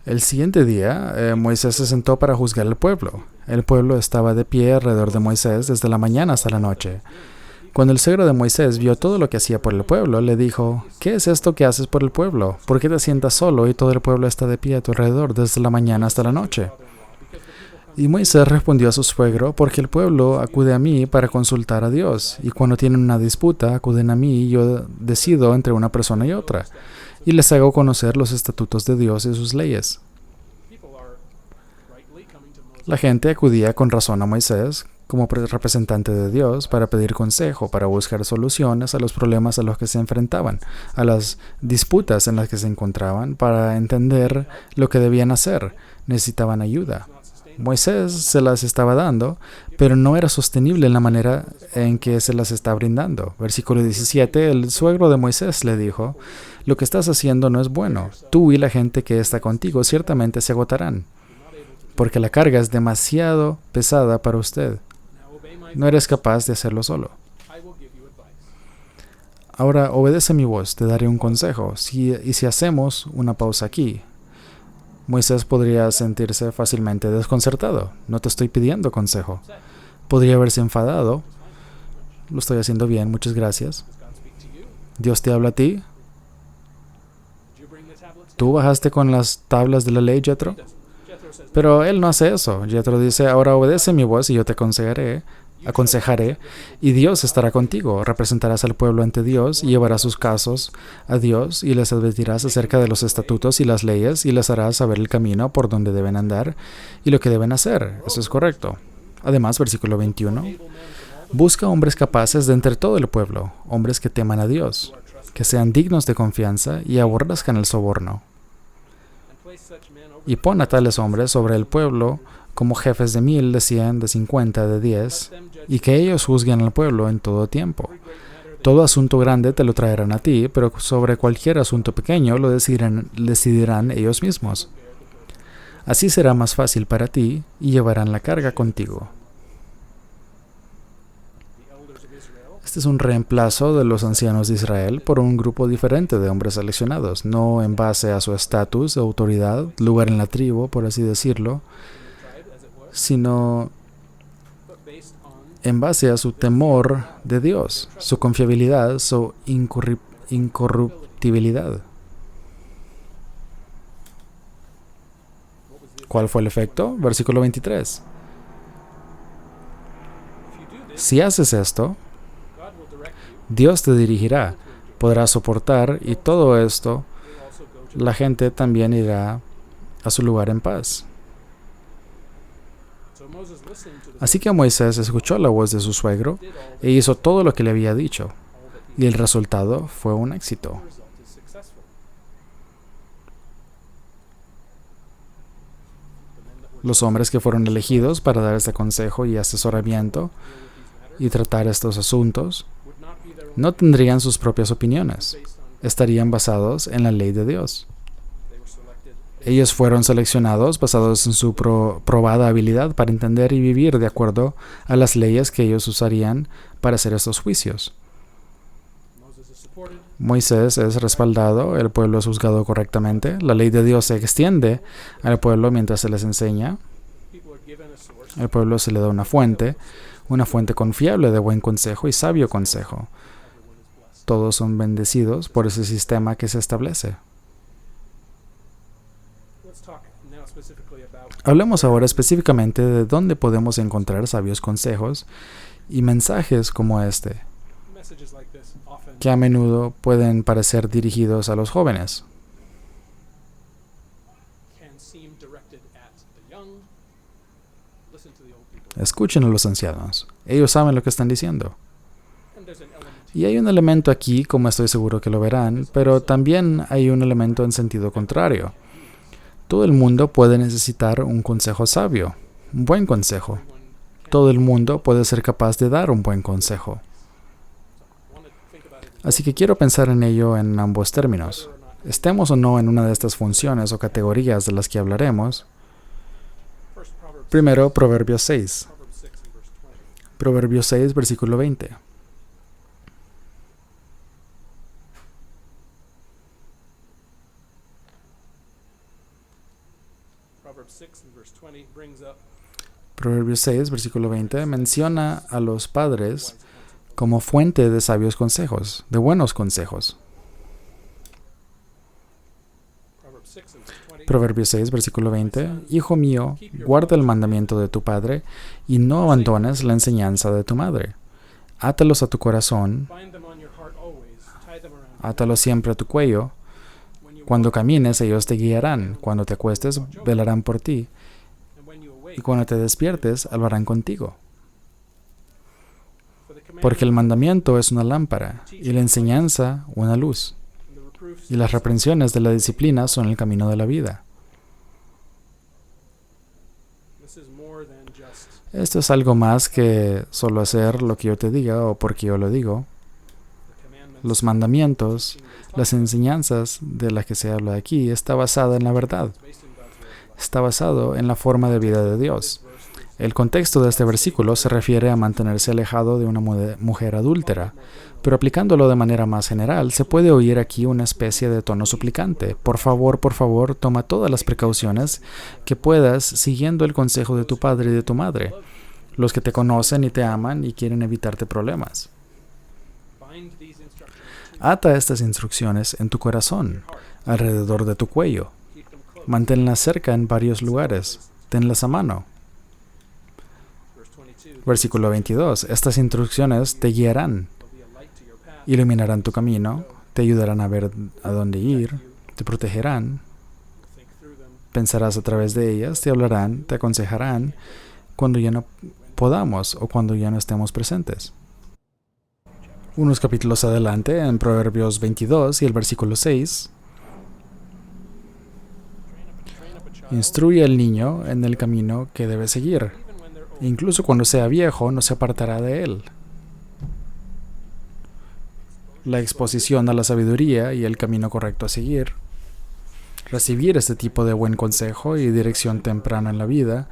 El siguiente día, Moisés se sentó para juzgar al pueblo. El pueblo estaba de pie alrededor de Moisés desde la mañana hasta la noche. Cuando el suegro de Moisés vio todo lo que hacía por el pueblo, le dijo: ¿Qué es esto que haces por el pueblo? ¿Por qué te sientas solo y todo el pueblo está de pie a tu alrededor desde la mañana hasta la noche? Y Moisés respondió a su suegro: porque el pueblo acude a mí para consultar a Dios, y cuando tienen una disputa, acuden a mí y yo decido entre una persona y otra, y les hago conocer los estatutos de Dios y sus leyes. La gente acudía con razón a Moisés como representante de Dios para pedir consejo, para buscar soluciones a los problemas a los que se enfrentaban, a las disputas en las que se encontraban, para entender lo que debían hacer. Necesitaban ayuda. Moisés se las estaba dando, pero no era sostenible en la manera en que se las está brindando. Versículo 17, el suegro de Moisés le dijo: lo que estás haciendo no es bueno. Tú y la gente que está contigo ciertamente se agotarán, porque la carga es demasiado pesada para usted. No eres capaz de hacerlo solo. Ahora obedece mi voz, te daré un consejo. Si hacemos una pausa aquí, Moisés podría sentirse fácilmente desconcertado. No te estoy pidiendo consejo. Podría haberse enfadado. Lo estoy haciendo bien, muchas gracias. Dios te habla a ti. ¿Tú bajaste con las tablas de la ley, Jethro? Pero él no hace eso. Jethro dice: ahora obedece mi voz y yo te aconsejaré, y Dios estará contigo. Representarás al pueblo ante Dios y llevarás sus casos a Dios y les advertirás acerca de los estatutos y las leyes y les harás saber el camino por donde deben andar y lo que deben hacer. Eso es correcto. Además, versículo 21, busca hombres capaces de entre todo el pueblo, hombres que teman a Dios, que sean dignos de confianza y aborrezcan el soborno. Y pon a tales hombres sobre el pueblo como jefes de 1,000, de 100, de 50, de 10, y que ellos juzguen al pueblo en todo tiempo. Todo asunto grande te lo traerán a ti, pero sobre cualquier asunto pequeño lo decidirán ellos mismos. Así será más fácil para ti y llevarán la carga contigo. Este es un reemplazo de los ancianos de Israel por un grupo diferente de hombres seleccionados, no en base a su estatus, autoridad, lugar en la tribu, por así decirlo, sino en base a su temor de Dios, su confiabilidad, su incorruptibilidad. ¿Cuál fue el efecto? Versículo 23. Si haces esto, Dios te dirigirá, podrás soportar, y todo esto, la gente también irá a su lugar en paz. Así que Moisés escuchó la voz de su suegro e hizo todo lo que le había dicho, y el resultado fue un éxito. Los hombres que fueron elegidos para dar este consejo y asesoramiento y tratar estos asuntos no tendrían sus propias opiniones, estarían basados en la ley de Dios. Ellos fueron seleccionados basados en su probada habilidad para entender y vivir de acuerdo a las leyes que ellos usarían para hacer estos juicios. Moisés es respaldado, el pueblo es juzgado correctamente, la ley de Dios se extiende al pueblo mientras se les enseña. Al pueblo se le da una fuente confiable de buen consejo y sabio consejo. Todos son bendecidos por ese sistema que se establece. Hablemos ahora específicamente de dónde podemos encontrar sabios consejos y mensajes como este, que a menudo pueden parecer dirigidos a los jóvenes. Escuchen a los ancianos. Ellos saben lo que están diciendo. Y hay un elemento aquí, como estoy seguro que lo verán, pero también hay un elemento en sentido contrario. Todo el mundo puede necesitar un consejo sabio, un buen consejo. Todo el mundo puede ser capaz de dar un buen consejo. Así que quiero pensar en ello en ambos términos. Estemos o no en una de estas funciones o categorías de las que hablaremos. Primero, Proverbios 6. Proverbios 6, versículo 20. Proverbios 6, versículo 20, menciona a los padres como fuente de sabios consejos, de buenos consejos. Proverbios 6, versículo 20, Hijo mío, guarda el mandamiento de tu padre y no abandones la enseñanza de tu madre. Átalos a tu corazón, átalos siempre a tu cuello. Cuando camines, ellos te guiarán. Cuando te acuestes, velarán por ti. Y cuando te despiertes, hablarán contigo. Porque el mandamiento es una lámpara, y la enseñanza una luz. Y las reprensiones de la disciplina son el camino de la vida. Esto es algo más que solo hacer lo que yo te diga o porque yo lo digo. Los mandamientos, las enseñanzas de las que se habla aquí, está basada en la verdad. Está basado en la forma de vida de Dios. El contexto de este versículo se refiere a mantenerse alejado de una mujer adúltera, pero aplicándolo de manera más general, se puede oír aquí una especie de tono suplicante. Por favor, toma todas las precauciones que puedas siguiendo el consejo de tu padre y de tu madre, los que te conocen y te aman y quieren evitarte problemas. Ata estas instrucciones en tu corazón, alrededor de tu cuello. Manténlas cerca en varios lugares. Tenlas a mano. Versículo 22. Estas instrucciones te guiarán, iluminarán tu camino, te ayudarán a ver a dónde ir, te protegerán, pensarás a través de ellas, te hablarán, te aconsejarán cuando ya no podamos o cuando ya no estemos presentes. Unos capítulos adelante, en Proverbios 22 y el versículo 6, instruye al niño en el camino que debe seguir. Incluso cuando sea viejo, no se apartará de él. La exposición a la sabiduría y el camino correcto a seguir. Recibir este tipo de buen consejo y dirección temprana en la vida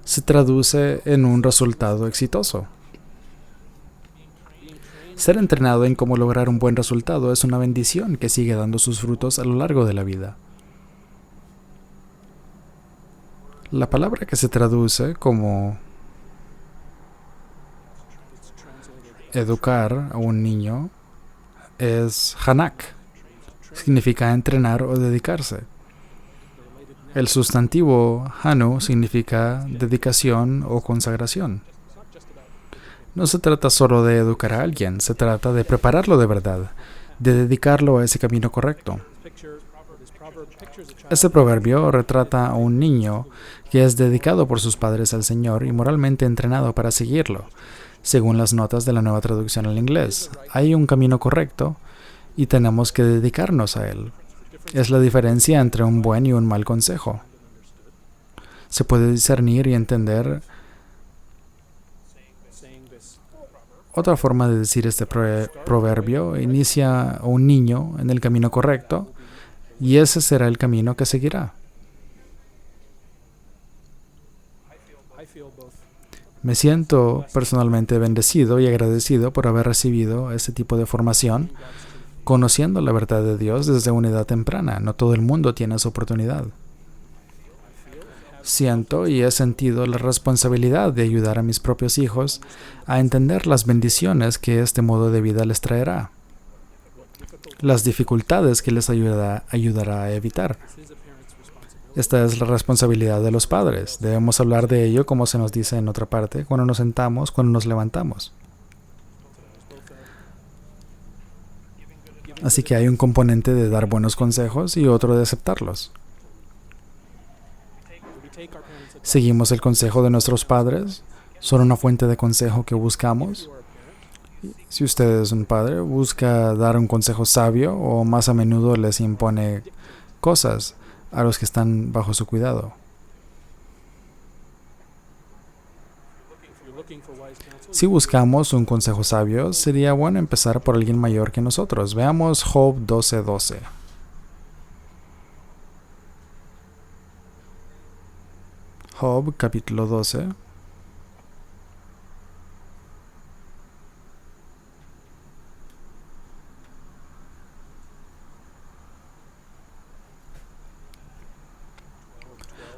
se traduce en un resultado exitoso. Ser entrenado en cómo lograr un buen resultado es una bendición que sigue dando sus frutos a lo largo de la vida. La palabra que se traduce como educar a un niño es hanak. Significa entrenar o dedicarse. El sustantivo hanu significa dedicación o consagración. No se trata solo de educar a alguien, se trata de prepararlo de verdad, de dedicarlo a ese camino correcto. Este proverbio retrata a un niño que es dedicado por sus padres al Señor y moralmente entrenado para seguirlo, según las notas de la Nueva Traducción al inglés. Hay un camino correcto y tenemos que dedicarnos a él. Es la diferencia entre un buen y un mal consejo. Se puede discernir y entender. Otra forma de decir este proverbio: inicia a un niño en el camino correcto y ese será el camino que seguirá. Me siento personalmente bendecido y agradecido por haber recibido este tipo de formación, conociendo la verdad de Dios desde una edad temprana. No todo el mundo tiene esa oportunidad. Siento y he sentido la responsabilidad de ayudar a mis propios hijos a entender las bendiciones que este modo de vida les traerá, las dificultades que les ayudará a evitar. Esta es la responsabilidad de los padres. Debemos hablar de ello, como se nos dice en otra parte, cuando nos sentamos, cuando nos levantamos. Así que hay un componente de dar buenos consejos y otro de aceptarlos. ¿Seguimos el consejo de nuestros padres? ¿Son una fuente de consejo que buscamos? Si usted es un padre, busca dar un consejo sabio o más a menudo les impone cosas a los que están bajo su cuidado. Si buscamos un consejo sabio, sería bueno empezar por alguien mayor que nosotros. Veamos Job 12:12. Job, capítulo 12.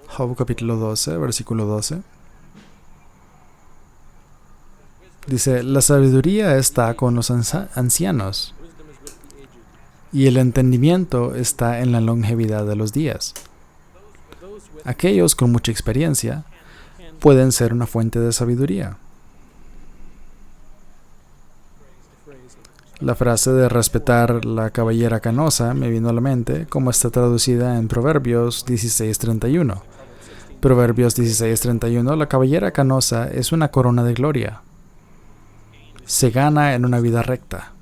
Job, capítulo 12, versículo 12. Dice: la sabiduría está con los ancianos, y el entendimiento está en la longevidad de los días. Aquellos con mucha experiencia pueden ser una fuente de sabiduría. La frase de respetar la cabellera canosa me vino a la mente, como está traducida en Proverbios 16:31. Proverbios 16:31, la cabellera canosa es una corona de gloria. Se gana en una vida recta.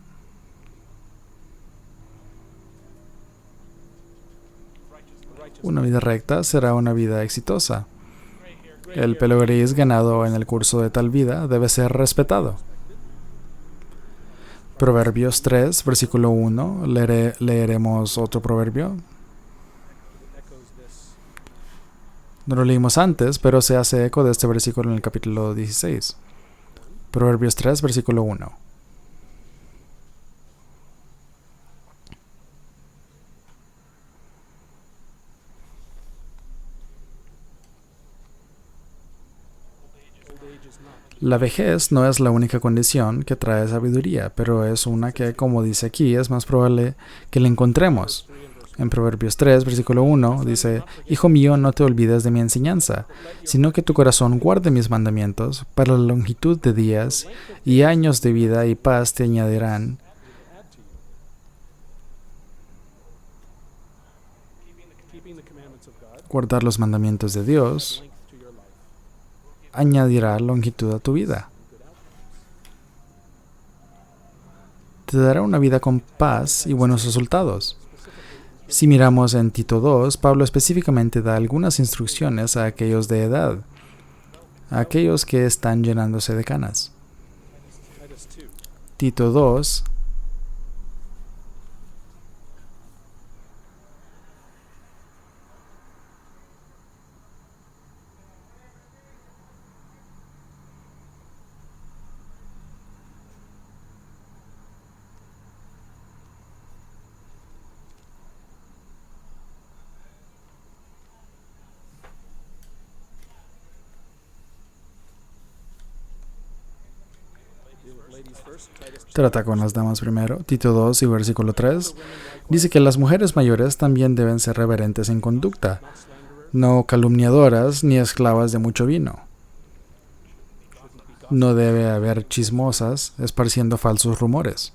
Una vida recta será una vida exitosa. El pelo gris ganado en el curso de tal vida debe ser respetado. Proverbios 3, versículo 1. Leeremos otro proverbio. No lo leímos antes, pero se hace eco de este versículo en el capítulo 16. Proverbios 3, versículo 1. La vejez no es la única condición que trae sabiduría, pero es una que, como dice aquí, es más probable que la encontremos. En Proverbios 3, versículo 1, dice: Hijo mío, no te olvides de mi enseñanza, sino que tu corazón guarde mis mandamientos, para la longitud de días y años de vida y paz te añadirán. Guardar los mandamientos de Dios añadirá longitud a tu vida. Te dará una vida con paz y buenos resultados. Si miramos en Tito 2, Pablo específicamente da algunas instrucciones a aquellos de edad, a aquellos que están llenándose de canas. Tito 2, trata con las damas primero. Tito 2 y versículo 3 dice que las mujeres mayores también deben ser reverentes en conducta, no calumniadoras ni esclavas de mucho vino. No debe haber chismosas esparciendo falsos rumores.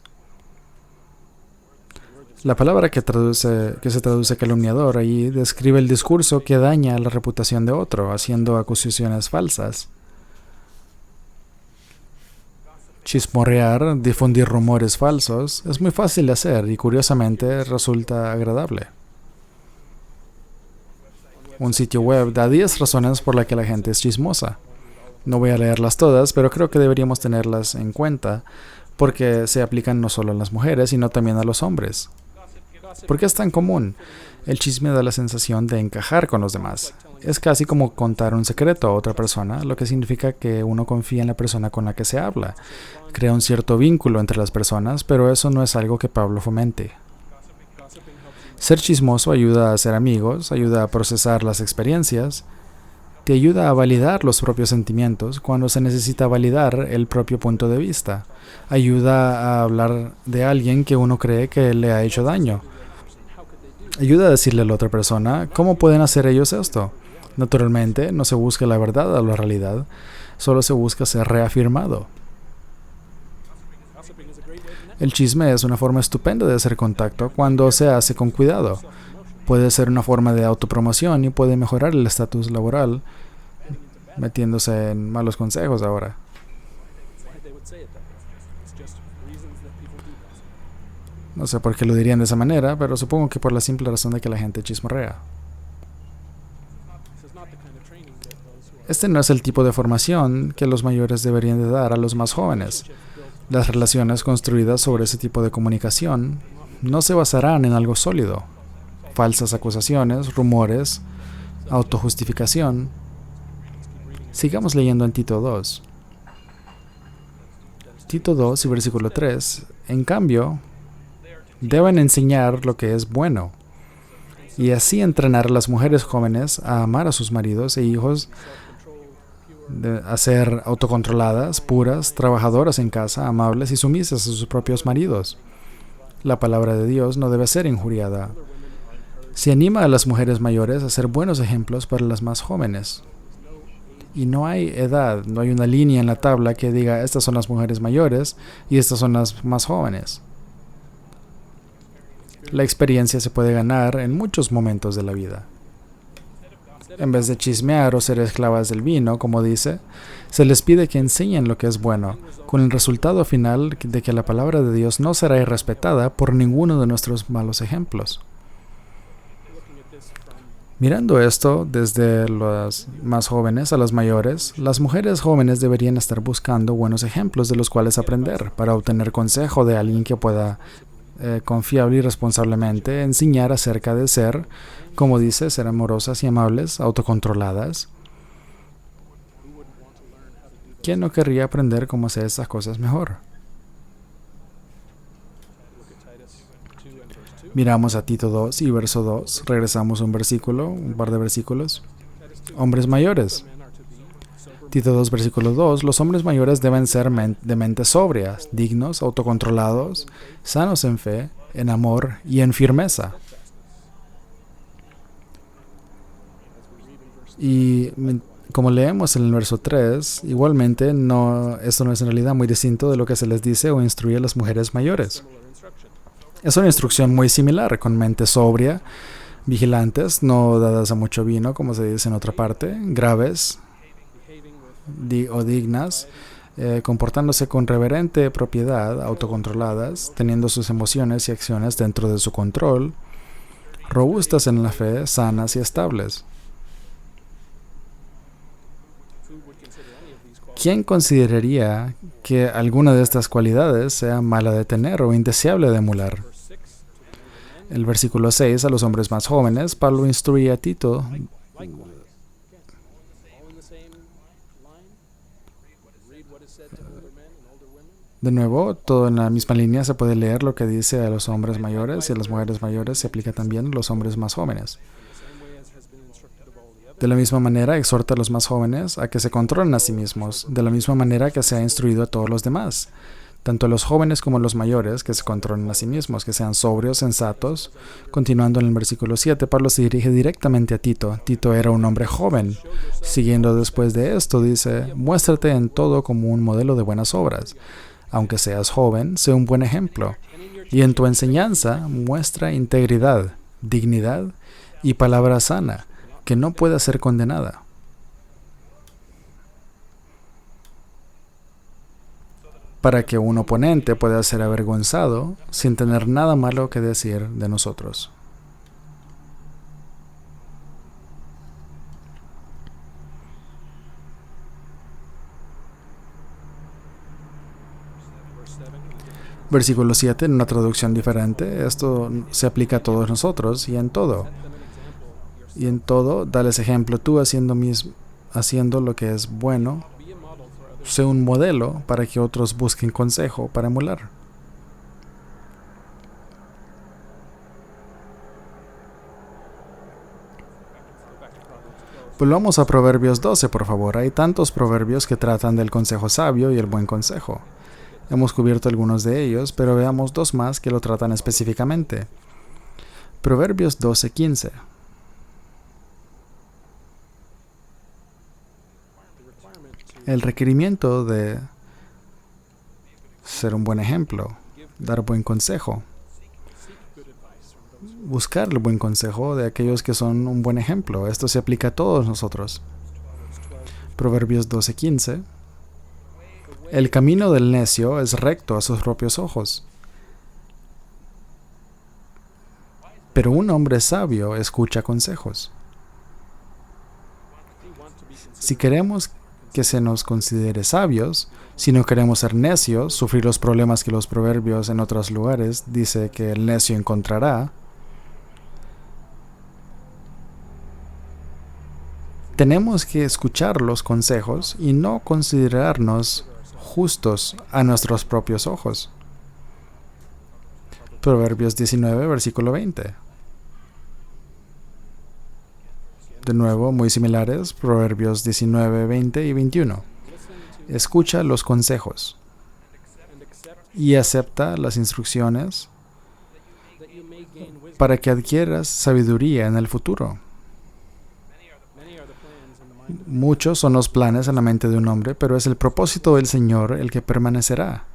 La palabra que se traduce calumniador ahí describe el discurso que daña la reputación de otro, haciendo acusaciones falsas. Chismorrear, difundir rumores falsos, es muy fácil de hacer y curiosamente resulta agradable. Un sitio web da 10 razones por las que la gente es chismosa. No voy a leerlas todas, pero creo que deberíamos tenerlas en cuenta porque se aplican no solo a las mujeres, sino también a los hombres. ¿Por qué es tan común? El chisme da la sensación de encajar con los demás. Es casi como contar un secreto a otra persona, lo que significa que uno confía en la persona con la que se habla. Crea un cierto vínculo entre las personas, pero eso no es algo que Pablo fomente. Ser chismoso ayuda a ser amigos, ayuda a procesar las experiencias, te ayuda a validar los propios sentimientos cuando se necesita validar el propio punto de vista. Ayuda a hablar de alguien que uno cree que le ha hecho daño. Ayuda a decirle a la otra persona, ¿cómo pueden hacer ellos esto? Naturalmente, no se busca la verdad o la realidad, solo se busca ser reafirmado. El chisme es una forma estupenda de hacer contacto cuando se hace con cuidado. Puede ser una forma de autopromoción y puede mejorar el estatus laboral, metiéndose en malos consejos ahora. No sé por qué lo dirían de esa manera, pero supongo que por la simple razón de que la gente chismorrea. Este no es el tipo de formación que los mayores deberían de dar a los más jóvenes. Las relaciones construidas sobre ese tipo de comunicación no se basarán en algo sólido. Falsas acusaciones, rumores, autojustificación. Sigamos leyendo en Tito 2. Tito 2 y versículo 3. En cambio, deben enseñar lo que es bueno, y así entrenar a las mujeres jóvenes a amar a sus maridos e hijos, a ser autocontroladas, puras, trabajadoras en casa, amables y sumisas a sus propios maridos. La palabra de Dios no debe ser injuriada. Se anima a las mujeres mayores a ser buenos ejemplos para las más jóvenes. Y no hay edad, no hay una línea en la tabla que diga estas son las mujeres mayores y estas son las más jóvenes. La experiencia se puede ganar en muchos momentos de la vida. En vez de chismear o ser esclavas del vino, como dice, se les pide que enseñen lo que es bueno, con el resultado final de que la palabra de Dios no será irrespetada por ninguno de nuestros malos ejemplos. Mirando esto desde los más jóvenes a los mayores, las mujeres jóvenes deberían estar buscando buenos ejemplos de los cuales aprender para obtener consejo de alguien que pueda confiable y responsablemente enseñar acerca de ser, como dice, ser amorosas y amables, autocontroladas. ¿Quién no querría aprender cómo hacer estas cosas mejor? Miramos a Tito 2 y verso 2. Regresamos un par de versículos. Hombres mayores. Tito 2, versículo 2. Los hombres mayores deben ser de mente sobria, dignos, autocontrolados, sanos en fe, en amor y en firmeza. Y como leemos en el verso 3, igualmente esto no es en realidad muy distinto de lo que se les dice o instruye a las mujeres mayores. Es una instrucción muy similar, con mente sobria, vigilantes, no dadas a mucho vino, como se dice en otra parte, graves o dignas, comportándose con reverente propiedad, autocontroladas, teniendo sus emociones y acciones dentro de su control, robustas en la fe, sanas y estables. ¿Quién consideraría que alguna de estas cualidades sea mala de tener o indeseable de emular? El versículo 6, a los hombres más jóvenes, Pablo instruye a Tito de nuevo, todo en la misma línea se puede leer lo que dice a los hombres mayores y a las mujeres mayores se aplica también a los hombres más jóvenes. De la misma manera, exhorta a los más jóvenes a que se controlen a sí mismos, de la misma manera que se ha instruido a todos los demás, tanto a los jóvenes como a los mayores, que se controlen a sí mismos, que sean sobrios, sensatos. Continuando en el versículo 7, Pablo se dirige directamente a Tito. Tito era un hombre joven. Siguiendo después de esto, dice, muéstrate en todo como un modelo de buenas obras. Aunque seas joven, sé un buen ejemplo. y en tu enseñanza muestra integridad, dignidad y palabra sana, que no pueda ser condenada. Para que un oponente pueda ser avergonzado sin tener nada malo que decir de nosotros. Versículo 7, en una traducción diferente, esto se aplica a todos nosotros y en todo. Y en todo, dales ejemplo tú haciendo lo que es bueno. Sé un modelo para que otros busquen consejo para emular. Volvamos a Proverbios 12, por favor. Hay tantos proverbios que tratan del consejo sabio y el buen consejo. Hemos cubierto algunos de ellos, pero veamos dos más que lo tratan específicamente. Proverbios 12:15. El requerimiento de ser un buen ejemplo, dar buen consejo, buscar el buen consejo de aquellos que son un buen ejemplo. Esto se aplica a todos nosotros. Proverbios 12:15. El camino del necio es recto a sus propios ojos, pero un hombre sabio escucha consejos. Si queremos que se nos considere sabios, si no queremos ser necios, sufrir los problemas que los proverbios en otros lugares dice que el necio encontrará, tenemos que escuchar los consejos y no considerarnos justos a nuestros propios ojos. Proverbios 19, versículo 20. De nuevo, muy similares, Proverbios 19, 20 y 21. Escucha los consejos y acepta las instrucciones para que adquieras sabiduría en el futuro. Muchos son los planes en la mente de un hombre, pero es el propósito del Señor el que permanecerá.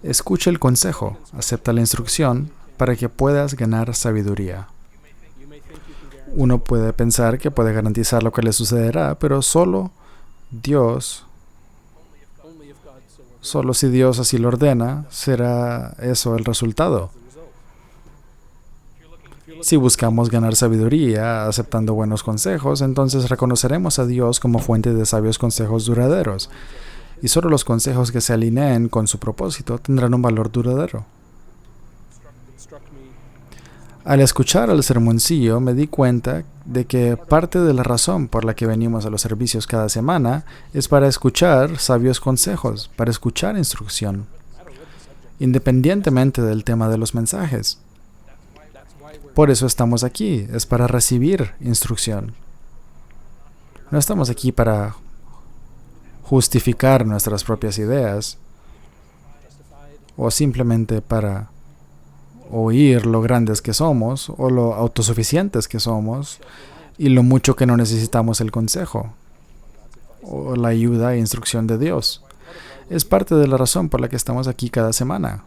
Escucha el consejo, acepta la instrucción para que puedas ganar sabiduría. Uno puede pensar que puede garantizar lo que le sucederá, pero solo si Dios así lo ordena, será eso el resultado. Si buscamos ganar sabiduría aceptando buenos consejos, entonces reconoceremos a Dios como fuente de sabios consejos duraderos. Y solo los consejos que se alineen con su propósito tendrán un valor duradero. Al escuchar el sermoncillo me di cuenta de que parte de la razón por la que venimos a los servicios cada semana es para escuchar sabios consejos, para escuchar instrucción, independientemente del tema de los mensajes. Por eso estamos aquí, es para recibir instrucción. No estamos aquí para justificar nuestras propias ideas o simplemente para oír lo grandes que somos o lo autosuficientes que somos y lo mucho que no necesitamos el consejo o la ayuda e instrucción de Dios. Es parte de la razón por la que estamos aquí cada semana.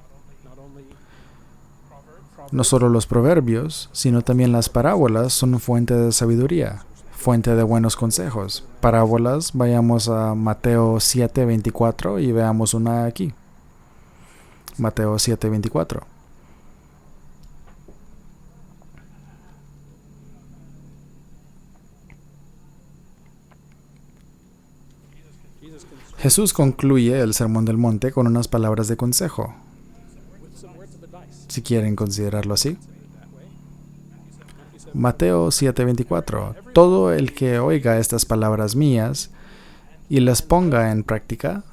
No solo los proverbios, sino también las parábolas son fuente de sabiduría, fuente de buenos consejos. Parábolas, vayamos a Mateo 7:24 y veamos una aquí. Mateo 7:24. Jesús concluye el Sermón del Monte con unas palabras de consejo, si quieren considerarlo así. Mateo 7:24. Todo el que oiga estas palabras mías y las ponga en práctica,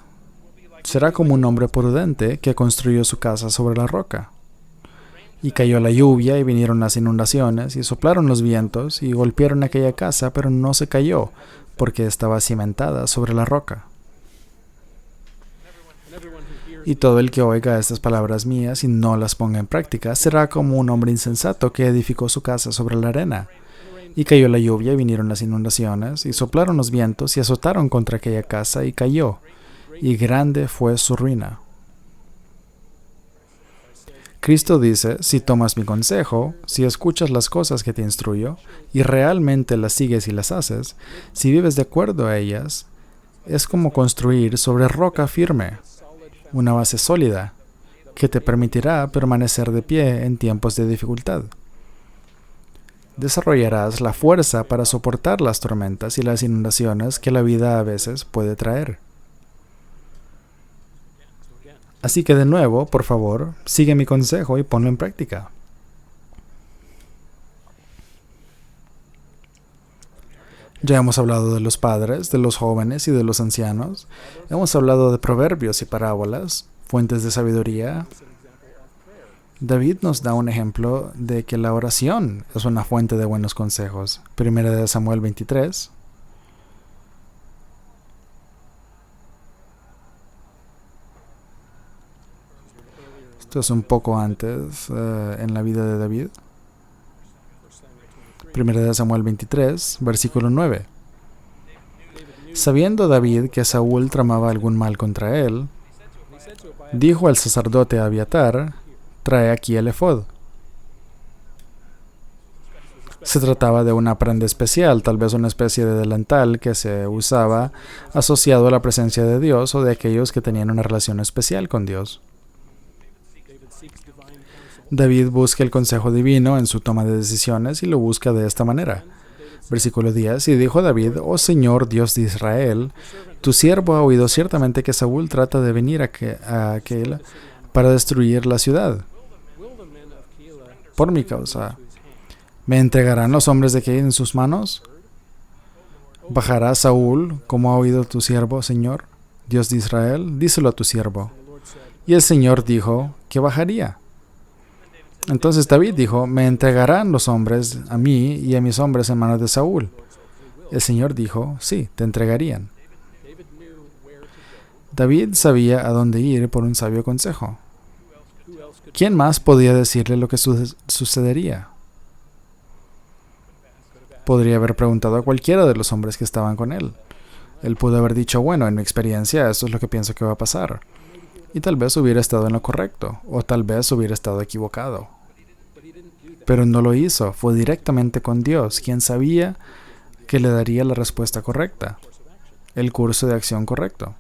será como un hombre prudente que construyó su casa sobre la roca. Y cayó la lluvia y vinieron las inundaciones y soplaron los vientos y golpearon aquella casa, pero no se cayó, porque estaba cimentada sobre la roca. Y todo el que oiga estas palabras mías y no las ponga en práctica, será como un hombre insensato que edificó su casa sobre la arena. Y cayó la lluvia y vinieron las inundaciones, y soplaron los vientos y azotaron contra aquella casa y cayó, y grande fue su ruina. Cristo dice, si tomas mi consejo, si escuchas las cosas que te instruyo, y realmente las sigues y las haces, si vives de acuerdo a ellas, es como construir sobre roca firme, una base sólida, que te permitirá permanecer de pie en tiempos de dificultad. Desarrollarás la fuerza para soportar las tormentas y las inundaciones que la vida a veces puede traer. Así que de nuevo, por favor, sigue mi consejo y ponlo en práctica. Ya hemos hablado de los padres, de los jóvenes y de los ancianos. Hemos hablado de proverbios y parábolas, fuentes de sabiduría. David nos da un ejemplo de que la oración es una fuente de buenos consejos. Primera de Samuel 23. Esto es un poco antes en la vida de David. Primera de Samuel 23, versículo 9. Sabiendo David que Saúl tramaba algún mal contra él, dijo al sacerdote Abiatar, trae aquí el efod. Se trataba de una prenda especial, tal vez una especie de delantal que se usaba asociado a la presencia de Dios o de aquellos que tenían una relación especial con Dios. David busca el consejo divino en su toma de decisiones y lo busca de esta manera. Versículo 10. Y dijo David, oh Señor Dios de Israel, tu siervo ha oído ciertamente que Saúl trata de venir a aquel para destruir la ciudad. Por mi causa, ¿me entregarán los hombres de Keila en sus manos? ¿Bajará Saúl, como ha oído tu siervo, Señor, Dios de Israel? Díselo a tu siervo. Y el Señor dijo que bajaría. Entonces David dijo, ¿me entregarán los hombres a mí y a mis hombres en manos de Saúl? El Señor dijo, sí, te entregarían. David sabía a dónde ir por un sabio consejo. ¿Quién más podía decirle lo que sucedería? Podría haber preguntado a cualquiera de los hombres que estaban con él. Él pudo haber dicho, bueno, en mi experiencia, esto es lo que pienso que va a pasar. Y tal vez hubiera estado en lo correcto, o tal vez hubiera estado equivocado. Pero no lo hizo, fue directamente con Dios, quien sabía que le daría la respuesta correcta, el curso de acción correcto.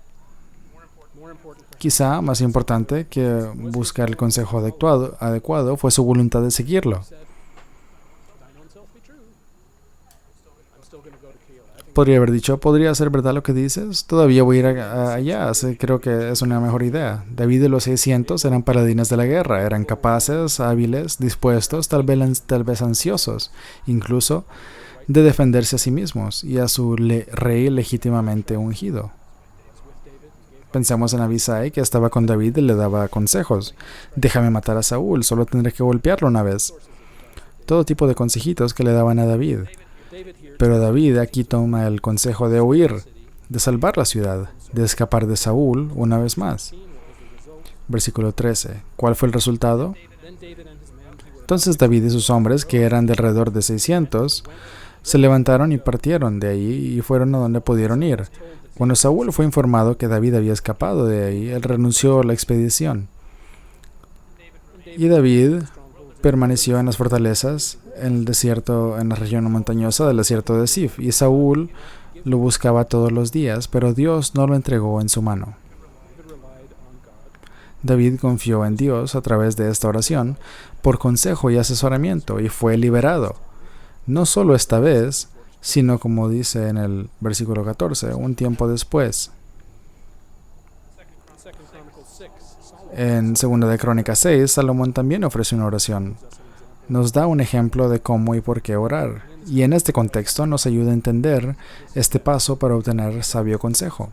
Quizá más importante que buscar el consejo adecuado fue su voluntad de seguirlo. Podría haber dicho, ¿podría ser verdad lo que dices? Todavía voy a ir allá, creo que es una mejor idea. David y los 600 eran paladines de la guerra, eran capaces, hábiles, dispuestos, tal vez ansiosos, incluso de defenderse a sí mismos y a su rey legítimamente ungido. Pensamos en Abisai, que estaba con David y le daba consejos. Déjame matar a Saúl, solo tendré que golpearlo una vez. Todo tipo de consejitos que le daban a David. Pero David aquí toma el consejo de huir, de salvar la ciudad, de escapar de Saúl una vez más. Versículo 13. ¿Cuál fue el resultado? Entonces David y sus hombres, que eran de alrededor de 600, se levantaron y partieron de ahí y fueron a donde pudieron ir. Cuando Saúl fue informado que David había escapado de ahí, él renunció a la expedición. Y David permaneció en las fortalezas, en el desierto, en la región montañosa del desierto de Sif. Y Saúl lo buscaba todos los días, pero Dios no lo entregó en su mano. David confió en Dios a través de esta oración por consejo y asesoramiento y fue liberado. No solo esta vez, sino como dice en el versículo 14, un tiempo después. En 2 de Crónicas 6, Salomón también ofrece una oración. Nos da un ejemplo de cómo y por qué orar, y en este contexto nos ayuda a entender este paso para obtener sabio consejo.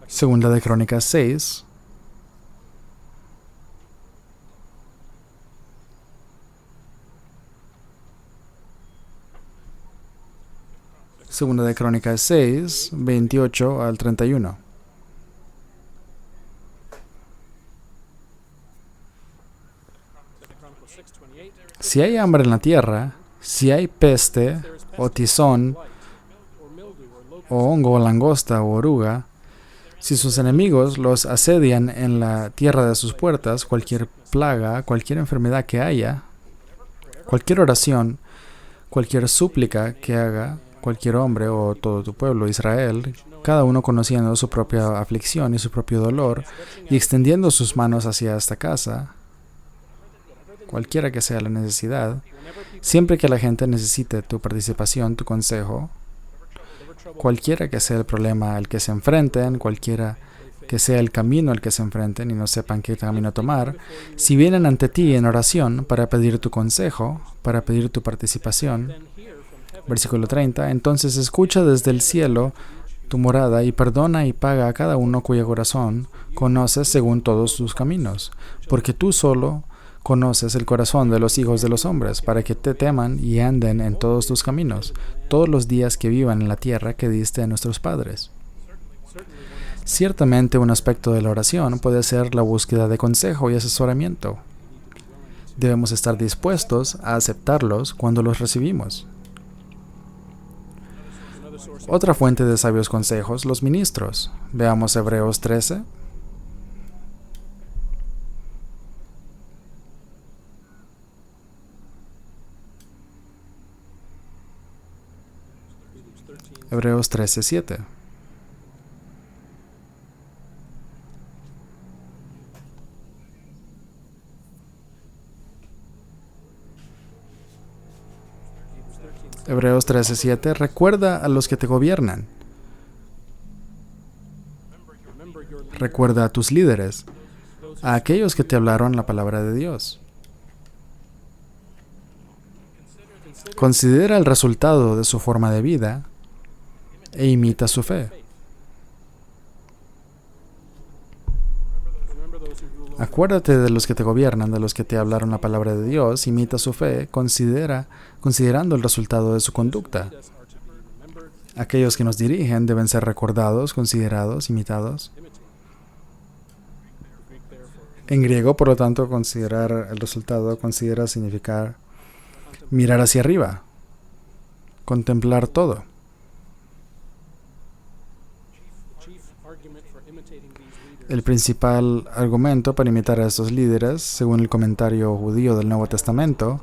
2 de Crónicas 6. Segunda de Crónicas 6, 28 al 31. Si hay hambre en la tierra, si hay peste, o tizón, o hongo, o langosta, o oruga, Si sus enemigos los asedian en la tierra de sus puertas, cualquier plaga, cualquier enfermedad que haya, cualquier oración, cualquier súplica que haga cualquier hombre o todo tu pueblo, Israel, cada uno conociendo su propia aflicción y su propio dolor, y extendiendo sus manos hacia esta casa, cualquiera que sea la necesidad, siempre que la gente necesite tu participación, tu consejo, cualquiera que sea el problema al que se enfrenten, cualquiera que sea el camino al que se enfrenten y no sepan qué camino tomar, si vienen ante ti en oración para pedir tu consejo, para pedir tu participación, versículo 30, entonces escucha desde el cielo tu morada y perdona y paga a cada uno cuyo corazón conoces según todos sus caminos, porque tú solo conoces el corazón de los hijos de los hombres, para que te teman y anden en todos tus caminos, todos los días que vivan en la tierra que diste a nuestros padres. Ciertamente un aspecto de la oración puede ser la búsqueda de consejo y asesoramiento. Debemos estar dispuestos a aceptarlos cuando los recibimos. Otra fuente de sabios consejos, los ministros. Veamos Hebreos 13. Hebreos 13:7. Hebreos 13:7. Recuerda a los que te gobiernan. Recuerda a tus líderes, a aquellos que te hablaron la palabra de Dios. Considera el resultado de su forma de vida e imita su fe. Acuérdate de los que te gobiernan, de los que te hablaron la palabra de Dios, imita su fe, considerando el resultado de su conducta. Aquellos que nos dirigen deben ser recordados, considerados, imitados. En griego, por lo tanto, considerar el resultado, considera significar mirar hacia arriba, contemplar todo. El principal argumento para imitar a estos líderes, según el comentario judío del Nuevo Testamento,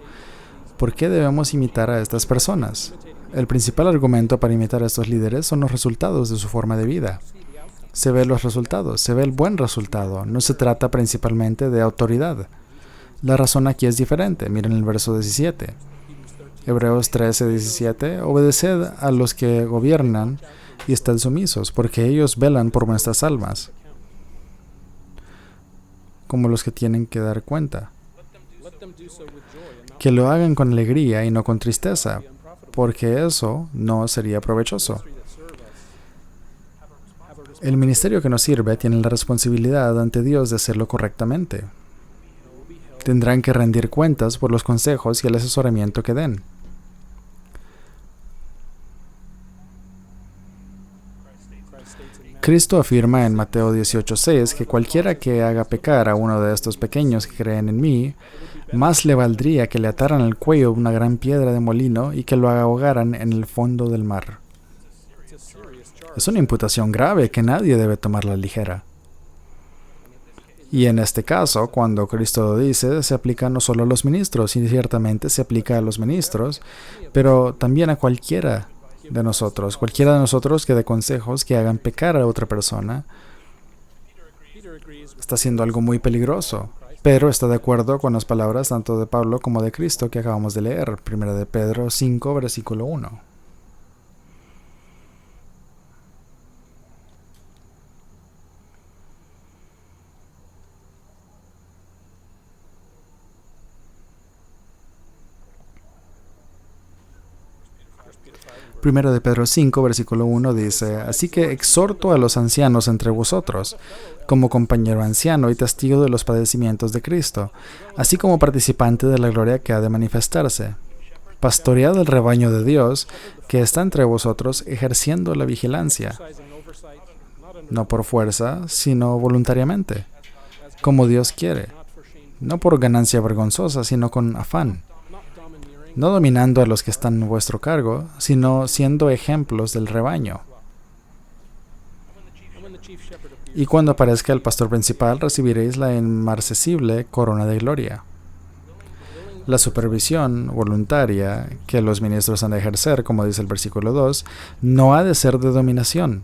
¿por qué debemos imitar a estas personas? El principal argumento para imitar a estos líderes son los resultados de su forma de vida. Se ven los resultados, se ve el buen resultado. No se trata principalmente de autoridad. La razón aquí es diferente. Miren el verso 17. Hebreos 13:17. Obedeced a los que gobiernan y estad sumisos, porque ellos velan por nuestras almas, como los que tienen que dar cuenta. Que lo hagan con alegría y no con tristeza, porque eso no sería provechoso. El ministerio que nos sirve tiene la responsabilidad ante Dios de hacerlo correctamente. Tendrán que rendir cuentas por los consejos y el asesoramiento que den. Cristo afirma en Mateo 18:6 que cualquiera que haga pecar a uno de estos pequeños que creen en mí, más le valdría que le ataran al cuello una gran piedra de molino y que lo ahogaran en el fondo del mar. Es una imputación grave que nadie debe tomarla ligera. Y en este caso, cuando Cristo lo dice, se aplica no solo a los ministros, y ciertamente se aplica a los ministros, pero también a cualquiera de nosotros que dé consejos que hagan pecar a otra persona. Está haciendo algo muy peligroso, pero está de acuerdo con las palabras tanto de Pablo como de Cristo que acabamos de leer, 1 de Pedro 5, versículo 1. Primero de Pedro 5, versículo 1 dice, así que exhorto a los ancianos entre vosotros, como compañero anciano y testigo de los padecimientos de Cristo, así como participante de la gloria que ha de manifestarse. Pastoread el rebaño de Dios que está entre vosotros ejerciendo la vigilancia, no por fuerza, sino voluntariamente, como Dios quiere, no por ganancia vergonzosa, sino con afán, no dominando a los que están en vuestro cargo, sino siendo ejemplos del rebaño. Y cuando aparezca el pastor principal, recibiréis la inmarcesible corona de gloria. La supervisión voluntaria que los ministros han de ejercer, como dice el versículo 2, no ha de ser de dominación.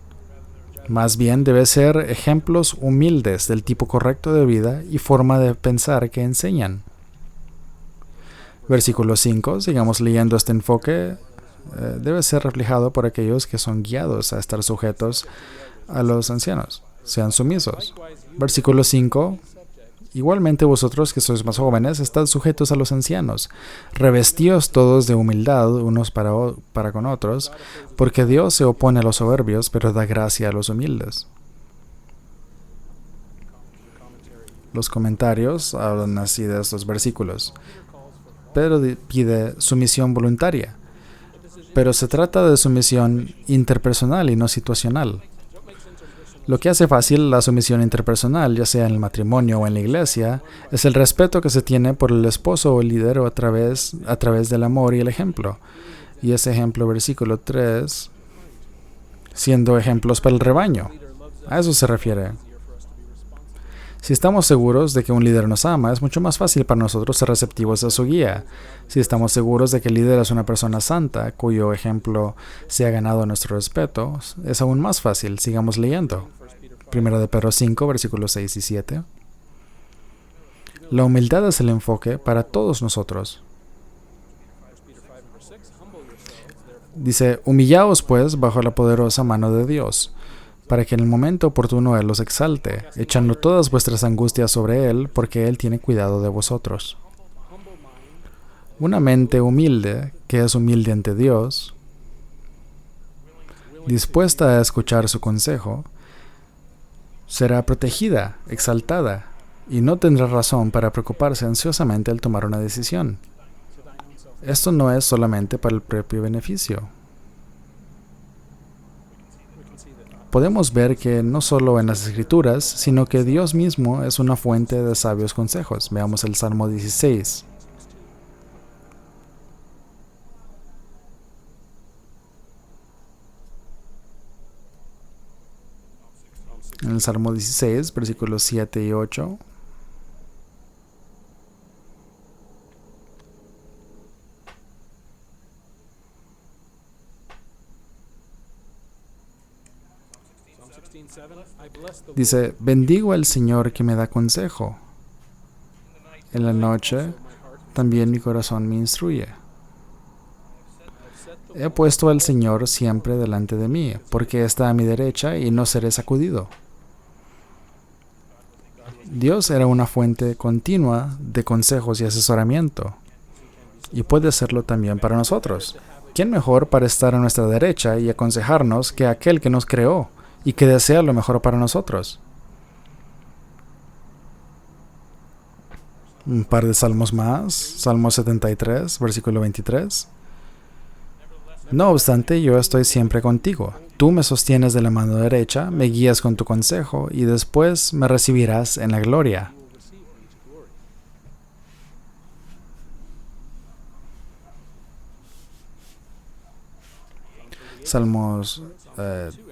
Más bien debe ser ejemplos humildes del tipo correcto de vida y forma de pensar que enseñan. Versículo 5, sigamos leyendo este enfoque, debe ser reflejado por aquellos que son guiados a estar sujetos a los ancianos. Sean sumisos. Versículo 5. Igualmente vosotros que sois más jóvenes, estad sujetos a los ancianos. Revestíos todos de humildad unos para con otros, porque Dios se opone a los soberbios, pero da gracia a los humildes. Los comentarios hablan así de estos versículos. Pedro pide sumisión voluntaria, pero se trata de sumisión interpersonal y no situacional. Lo que hace fácil la sumisión interpersonal, ya sea en el matrimonio o en la iglesia, es el respeto que se tiene por el esposo o el líder a través del amor y el ejemplo. Y ese ejemplo, versículo 3, siendo ejemplos para el rebaño. A eso se refiere. Si estamos seguros de que un líder nos ama, es mucho más fácil para nosotros ser receptivos a su guía. Si estamos seguros de que el líder es una persona santa, cuyo ejemplo se ha ganado nuestro respeto, es aún más fácil. Sigamos leyendo. 1 de Pedro 5, versículos 6 y 7. La humildad es el enfoque para todos nosotros. Dice, humillaos pues bajo la poderosa mano de Dios, para que en el momento oportuno Él los exalte, echando todas vuestras angustias sobre Él, porque Él tiene cuidado de vosotros. Una mente humilde, que es humilde ante Dios, dispuesta a escuchar su consejo, será protegida, exaltada, y no tendrá razón para preocuparse ansiosamente al tomar una decisión. Esto no es solamente para el propio beneficio. Podemos ver que no solo en las Escrituras, sino que Dios mismo es una fuente de sabios consejos. Veamos el Salmo 16. En el Salmo 16, versículos 7 y 8. Dice, bendigo al Señor que me da consejo. En la noche también mi corazón me instruye. He puesto al Señor siempre delante de mí, porque está a mi derecha y no seré sacudido. Dios era una fuente continua de consejos y asesoramiento, y puede serlo también para nosotros. ¿Quién mejor para estar a nuestra derecha y aconsejarnos que aquel que nos creó y que desea lo mejor para nosotros? Un par de salmos más. Salmo 73, versículo 23. No obstante, yo estoy siempre contigo. Tú me sostienes de la mano derecha, me guías con tu consejo, y después me recibirás en la gloria. Salmos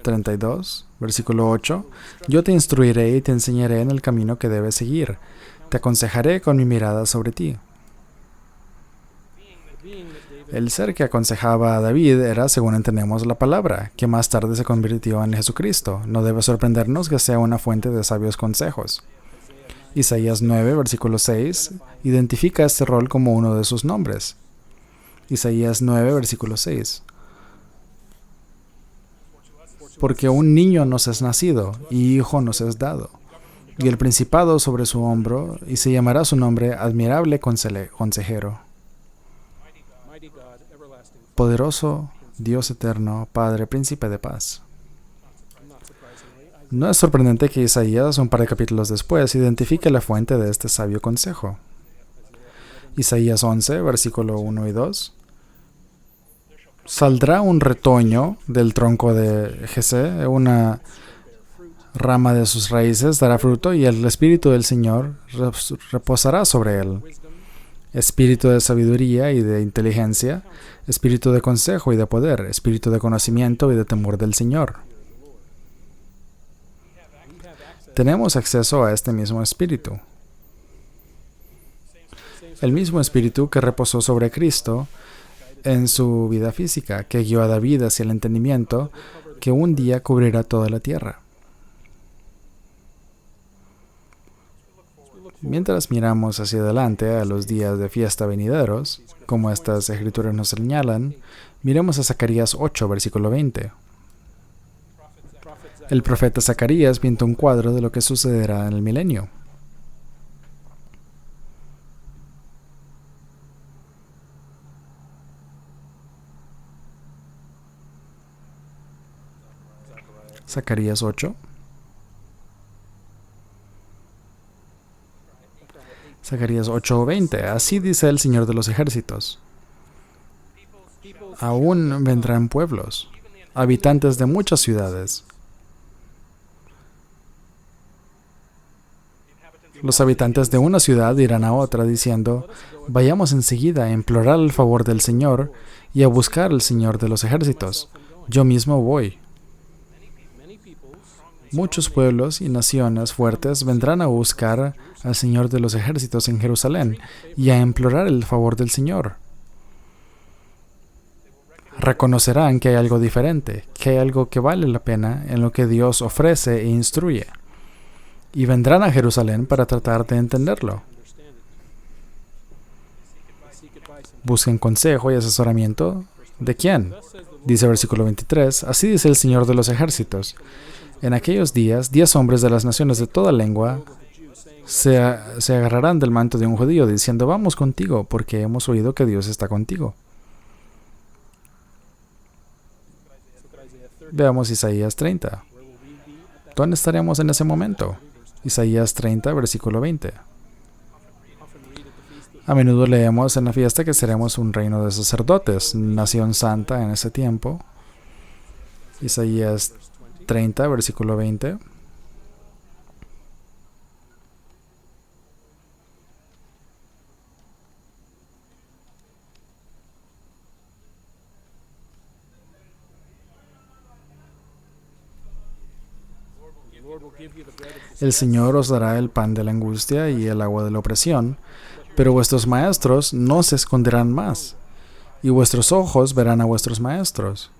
32, versículo 8. Yo te instruiré y te enseñaré en el camino que debes seguir. Te aconsejaré con mi mirada sobre ti. El ser que aconsejaba a David era, según entendemos la palabra, que más tarde se convirtió en Jesucristo. No debe sorprendernos que sea una fuente de sabios consejos. Isaías 9, versículo 6, identifica este rol como uno de sus nombres. Isaías 9, versículo 6. Porque un niño nos es nacido, y hijo nos es dado, y el principado sobre su hombro, y se llamará su nombre Admirable Consejero. Poderoso, Dios eterno, Padre, Príncipe de paz. No es sorprendente que Isaías, un par de capítulos después, identifique la fuente de este sabio consejo. Isaías 11, versículo 1 y 2. Saldrá un retoño del tronco de Jesé, una rama de sus raíces dará fruto, y el Espíritu del Señor reposará sobre él. Espíritu de sabiduría y de inteligencia, espíritu de consejo y de poder, espíritu de conocimiento y de temor del Señor. tenemos acceso a este mismo espíritu. El mismo espíritu que reposó sobre Cristo en su vida física, que guió a David hacia el entendimiento, que un día cubrirá toda la tierra. Mientras miramos hacia adelante a los días de fiesta venideros, como estas escrituras nos señalan, miremos a Zacarías 8, versículo 20. El profeta Zacarías pinta un cuadro de lo que sucederá en el milenio. Zacarías 8. Zacarías 8:20. Así dice el Señor de los ejércitos. Aún vendrán pueblos, habitantes de muchas ciudades. Los habitantes de una ciudad dirán a otra diciendo, vayamos enseguida a implorar el favor del Señor y a buscar al Señor de los ejércitos. Yo mismo voy. Muchos pueblos y naciones fuertes vendrán a buscar al Señor de los ejércitos en Jerusalén y a implorar el favor del Señor. Reconocerán que hay algo diferente, que hay algo que vale la pena en lo que Dios ofrece e instruye. Y vendrán a Jerusalén para tratar de entenderlo. Busquen consejo y asesoramiento. ¿De quién? Dice el versículo 23. Así dice el Señor de los ejércitos. En aquellos días, 10 hombres de las naciones de toda lengua se agarrarán del manto de un judío, diciendo, vamos contigo, porque hemos oído que Dios está contigo. Veamos Isaías 30. ¿Dónde estaremos en ese momento? Isaías 30, versículo 20. A menudo leemos en la fiesta que seremos un reino de sacerdotes, nación santa en ese tiempo. Isaías 30, versículo 20. El Señor os dará el pan de la angustia y el agua de la opresión, pero vuestros maestros no se esconderán más, y vuestros ojos verán a vuestros maestros,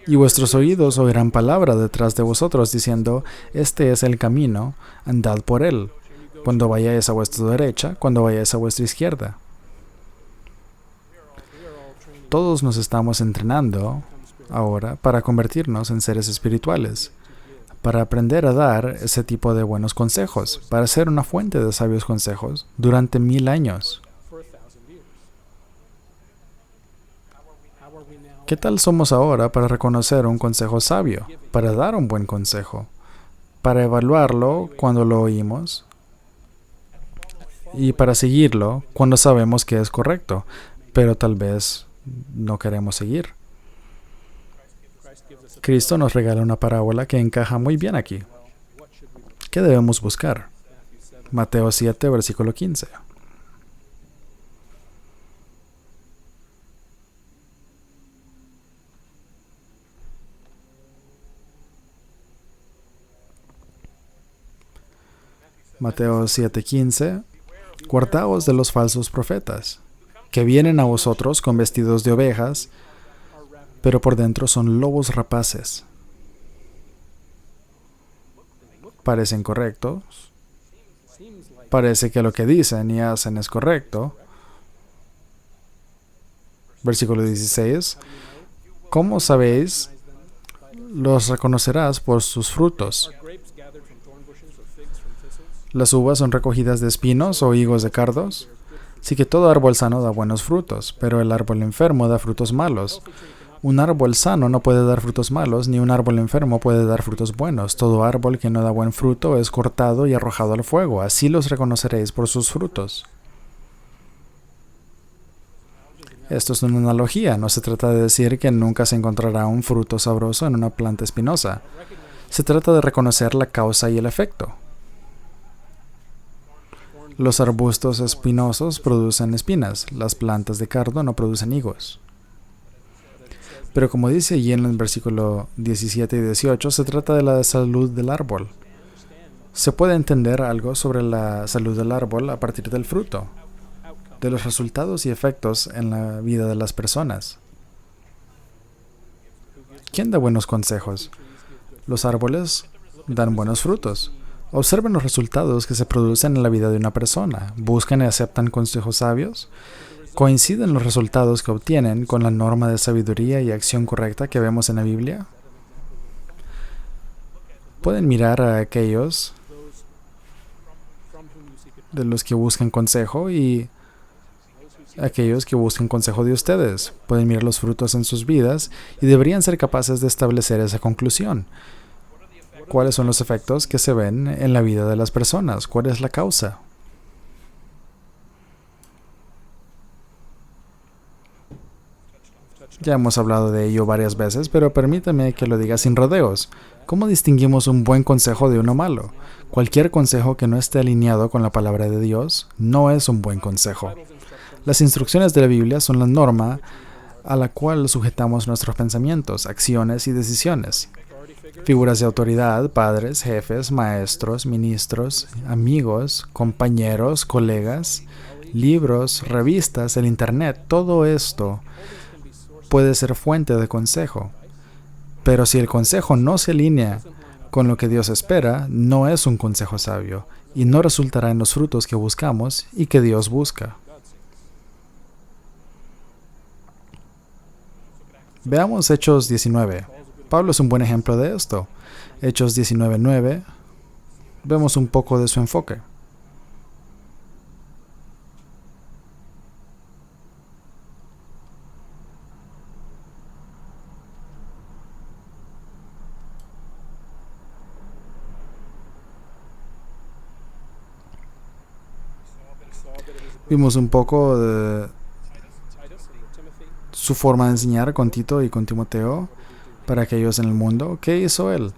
y vuestros oídos oirán palabra detrás de vosotros, diciendo, este es el camino, andad por él, cuando vayáis a vuestra derecha, cuando vayáis a vuestra izquierda. Todos nos estamos entrenando ahora para convertirnos en seres espirituales, para aprender a dar ese tipo de buenos consejos, para ser una fuente de sabios consejos durante 1000 años. ¿Qué tal somos ahora para reconocer un consejo sabio, para dar un buen consejo, para evaluarlo cuando lo oímos y para seguirlo cuando sabemos que es correcto, pero tal vez no queremos seguir? Cristo nos regala una parábola que encaja muy bien aquí. ¿Qué debemos buscar? Mateo 7, versículo 15. Mateo 7:15. Guardaos de los falsos profetas, que vienen a vosotros con vestidos de ovejas, pero por dentro son lobos rapaces. Parecen correctos. Parece que lo que dicen y hacen es correcto. Versículo 16. ¿Cómo sabéis? Los reconocerás por sus frutos. ¿Las uvas son recogidas de espinos o higos de cardos? Sí que todo árbol sano da buenos frutos, pero el árbol enfermo da frutos malos. Un árbol sano no puede dar frutos malos, ni un árbol enfermo puede dar frutos buenos. Todo árbol que no da buen fruto es cortado y arrojado al fuego. Así los reconoceréis por sus frutos. Esto es una analogía. No se trata de decir que nunca se encontrará un fruto sabroso en una planta espinosa. Se trata de reconocer la causa y el efecto. Los arbustos espinosos producen espinas. Las plantas de cardo no producen higos. Pero como dice allí en el versículo 17 y 18, se trata de la salud del árbol. Se puede entender algo sobre la salud del árbol a partir del fruto, de los resultados y efectos en la vida de las personas. ¿Quién da buenos consejos? Los árboles dan buenos frutos. Observen los resultados que se producen en la vida de una persona. ¿Buscan y aceptan consejos sabios? ¿Coinciden los resultados que obtienen con la norma de sabiduría y acción correcta que vemos en la Biblia? Pueden mirar a aquellos de los que buscan consejo y aquellos que buscan consejo de ustedes. Pueden mirar los frutos en sus vidas y deberían ser capaces de establecer esa conclusión. ¿Cuáles son los efectos que se ven en la vida de las personas? ¿Cuál es la causa? Ya hemos hablado de ello varias veces, pero permítame que lo diga sin rodeos. ¿Cómo distinguimos un buen consejo de uno malo? Cualquier consejo que no esté alineado con la palabra de Dios no es un buen consejo. Las instrucciones de la Biblia son la norma a la cual sujetamos nuestros pensamientos, acciones y decisiones. Figuras de autoridad, padres, jefes, maestros, ministros, amigos, compañeros, colegas, libros, revistas, el Internet, todo esto puede ser fuente de consejo. Pero si el consejo no se alinea con lo que Dios espera, no es un consejo sabio y no resultará en los frutos que buscamos y que Dios busca. Veamos Hechos 19. Pablo es un buen ejemplo de esto. Hechos 19:9. Vemos un poco de su enfoque. Vimos un poco de su forma de enseñar con Tito y con Timoteo para aquellos en el mundo. ¿Qué hizo él?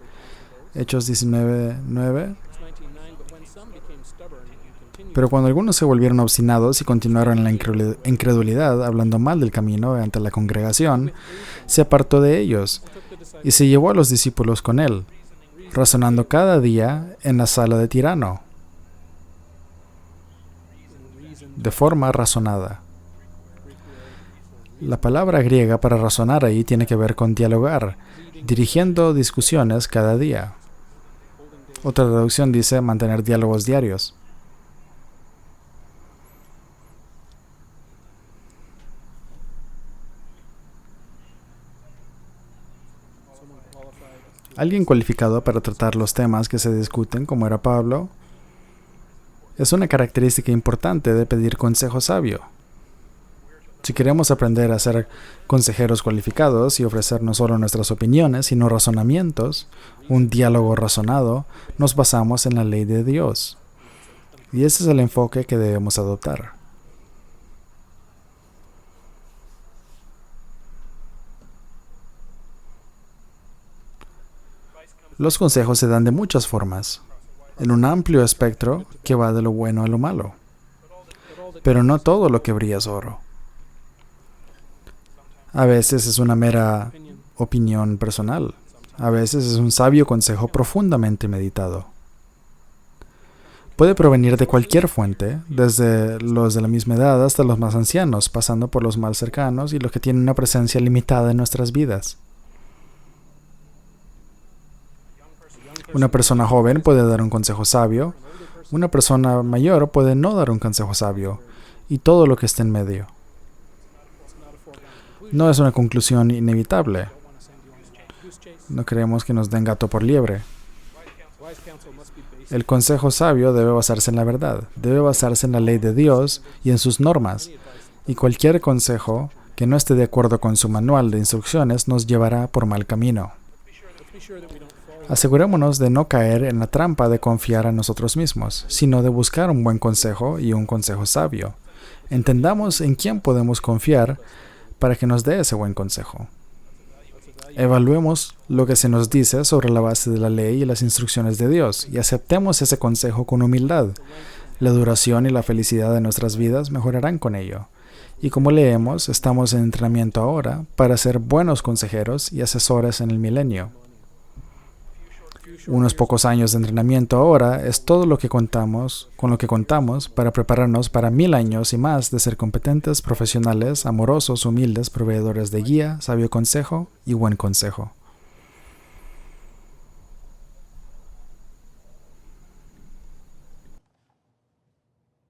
Hechos 19:9. Pero cuando algunos se volvieron obstinados y continuaron en la incredulidad, hablando mal del camino ante la congregación, se apartó de ellos y se llevó a los discípulos con él, razonando cada día en la sala de Tirano, de forma razonada. La palabra griega para razonar ahí tiene que ver con dialogar, dirigiendo discusiones cada día. Otra traducción dice mantener diálogos diarios. Alguien cualificado para tratar los temas que se discuten, como era Pablo, es una característica importante de pedir consejo sabio. Si queremos aprender a ser consejeros cualificados y ofrecer no solo nuestras opiniones, sino razonamientos, un diálogo razonado, nos basamos en la ley de Dios. Y ese es el enfoque que debemos adoptar. Los consejos se dan de muchas formas, en un amplio espectro que va de lo bueno a lo malo. Pero no todo lo que brilla es oro. A veces es una mera opinión personal. A veces es un sabio consejo profundamente meditado. Puede provenir de cualquier fuente, desde los de la misma edad hasta los más ancianos, pasando por los más cercanos y los que tienen una presencia limitada en nuestras vidas. Una persona joven puede dar un consejo sabio, una persona mayor puede no dar un consejo sabio, y todo lo que esté en medio. No es una conclusión inevitable. No queremos que nos den gato por liebre. El consejo sabio debe basarse en la verdad, debe basarse en la ley de Dios y en sus normas, y cualquier consejo que no esté de acuerdo con su manual de instrucciones nos llevará por mal camino. Asegurémonos de no caer en la trampa de confiar en nosotros mismos, sino de buscar un buen consejo y un consejo sabio. Entendamos en quién podemos confiar para que nos dé ese buen consejo. Evaluemos lo que se nos dice sobre la base de la ley y las instrucciones de Dios y aceptemos ese consejo con humildad. La duración y la felicidad de nuestras vidas mejorarán con ello. Y como leemos, estamos en entrenamiento ahora para ser buenos consejeros y asesores en el milenio. Unos pocos años de entrenamiento ahora es todo lo que contamos, con lo que contamos para prepararnos para 1000 años y más de ser competentes, profesionales, amorosos, humildes, proveedores de guía, sabio consejo y buen consejo.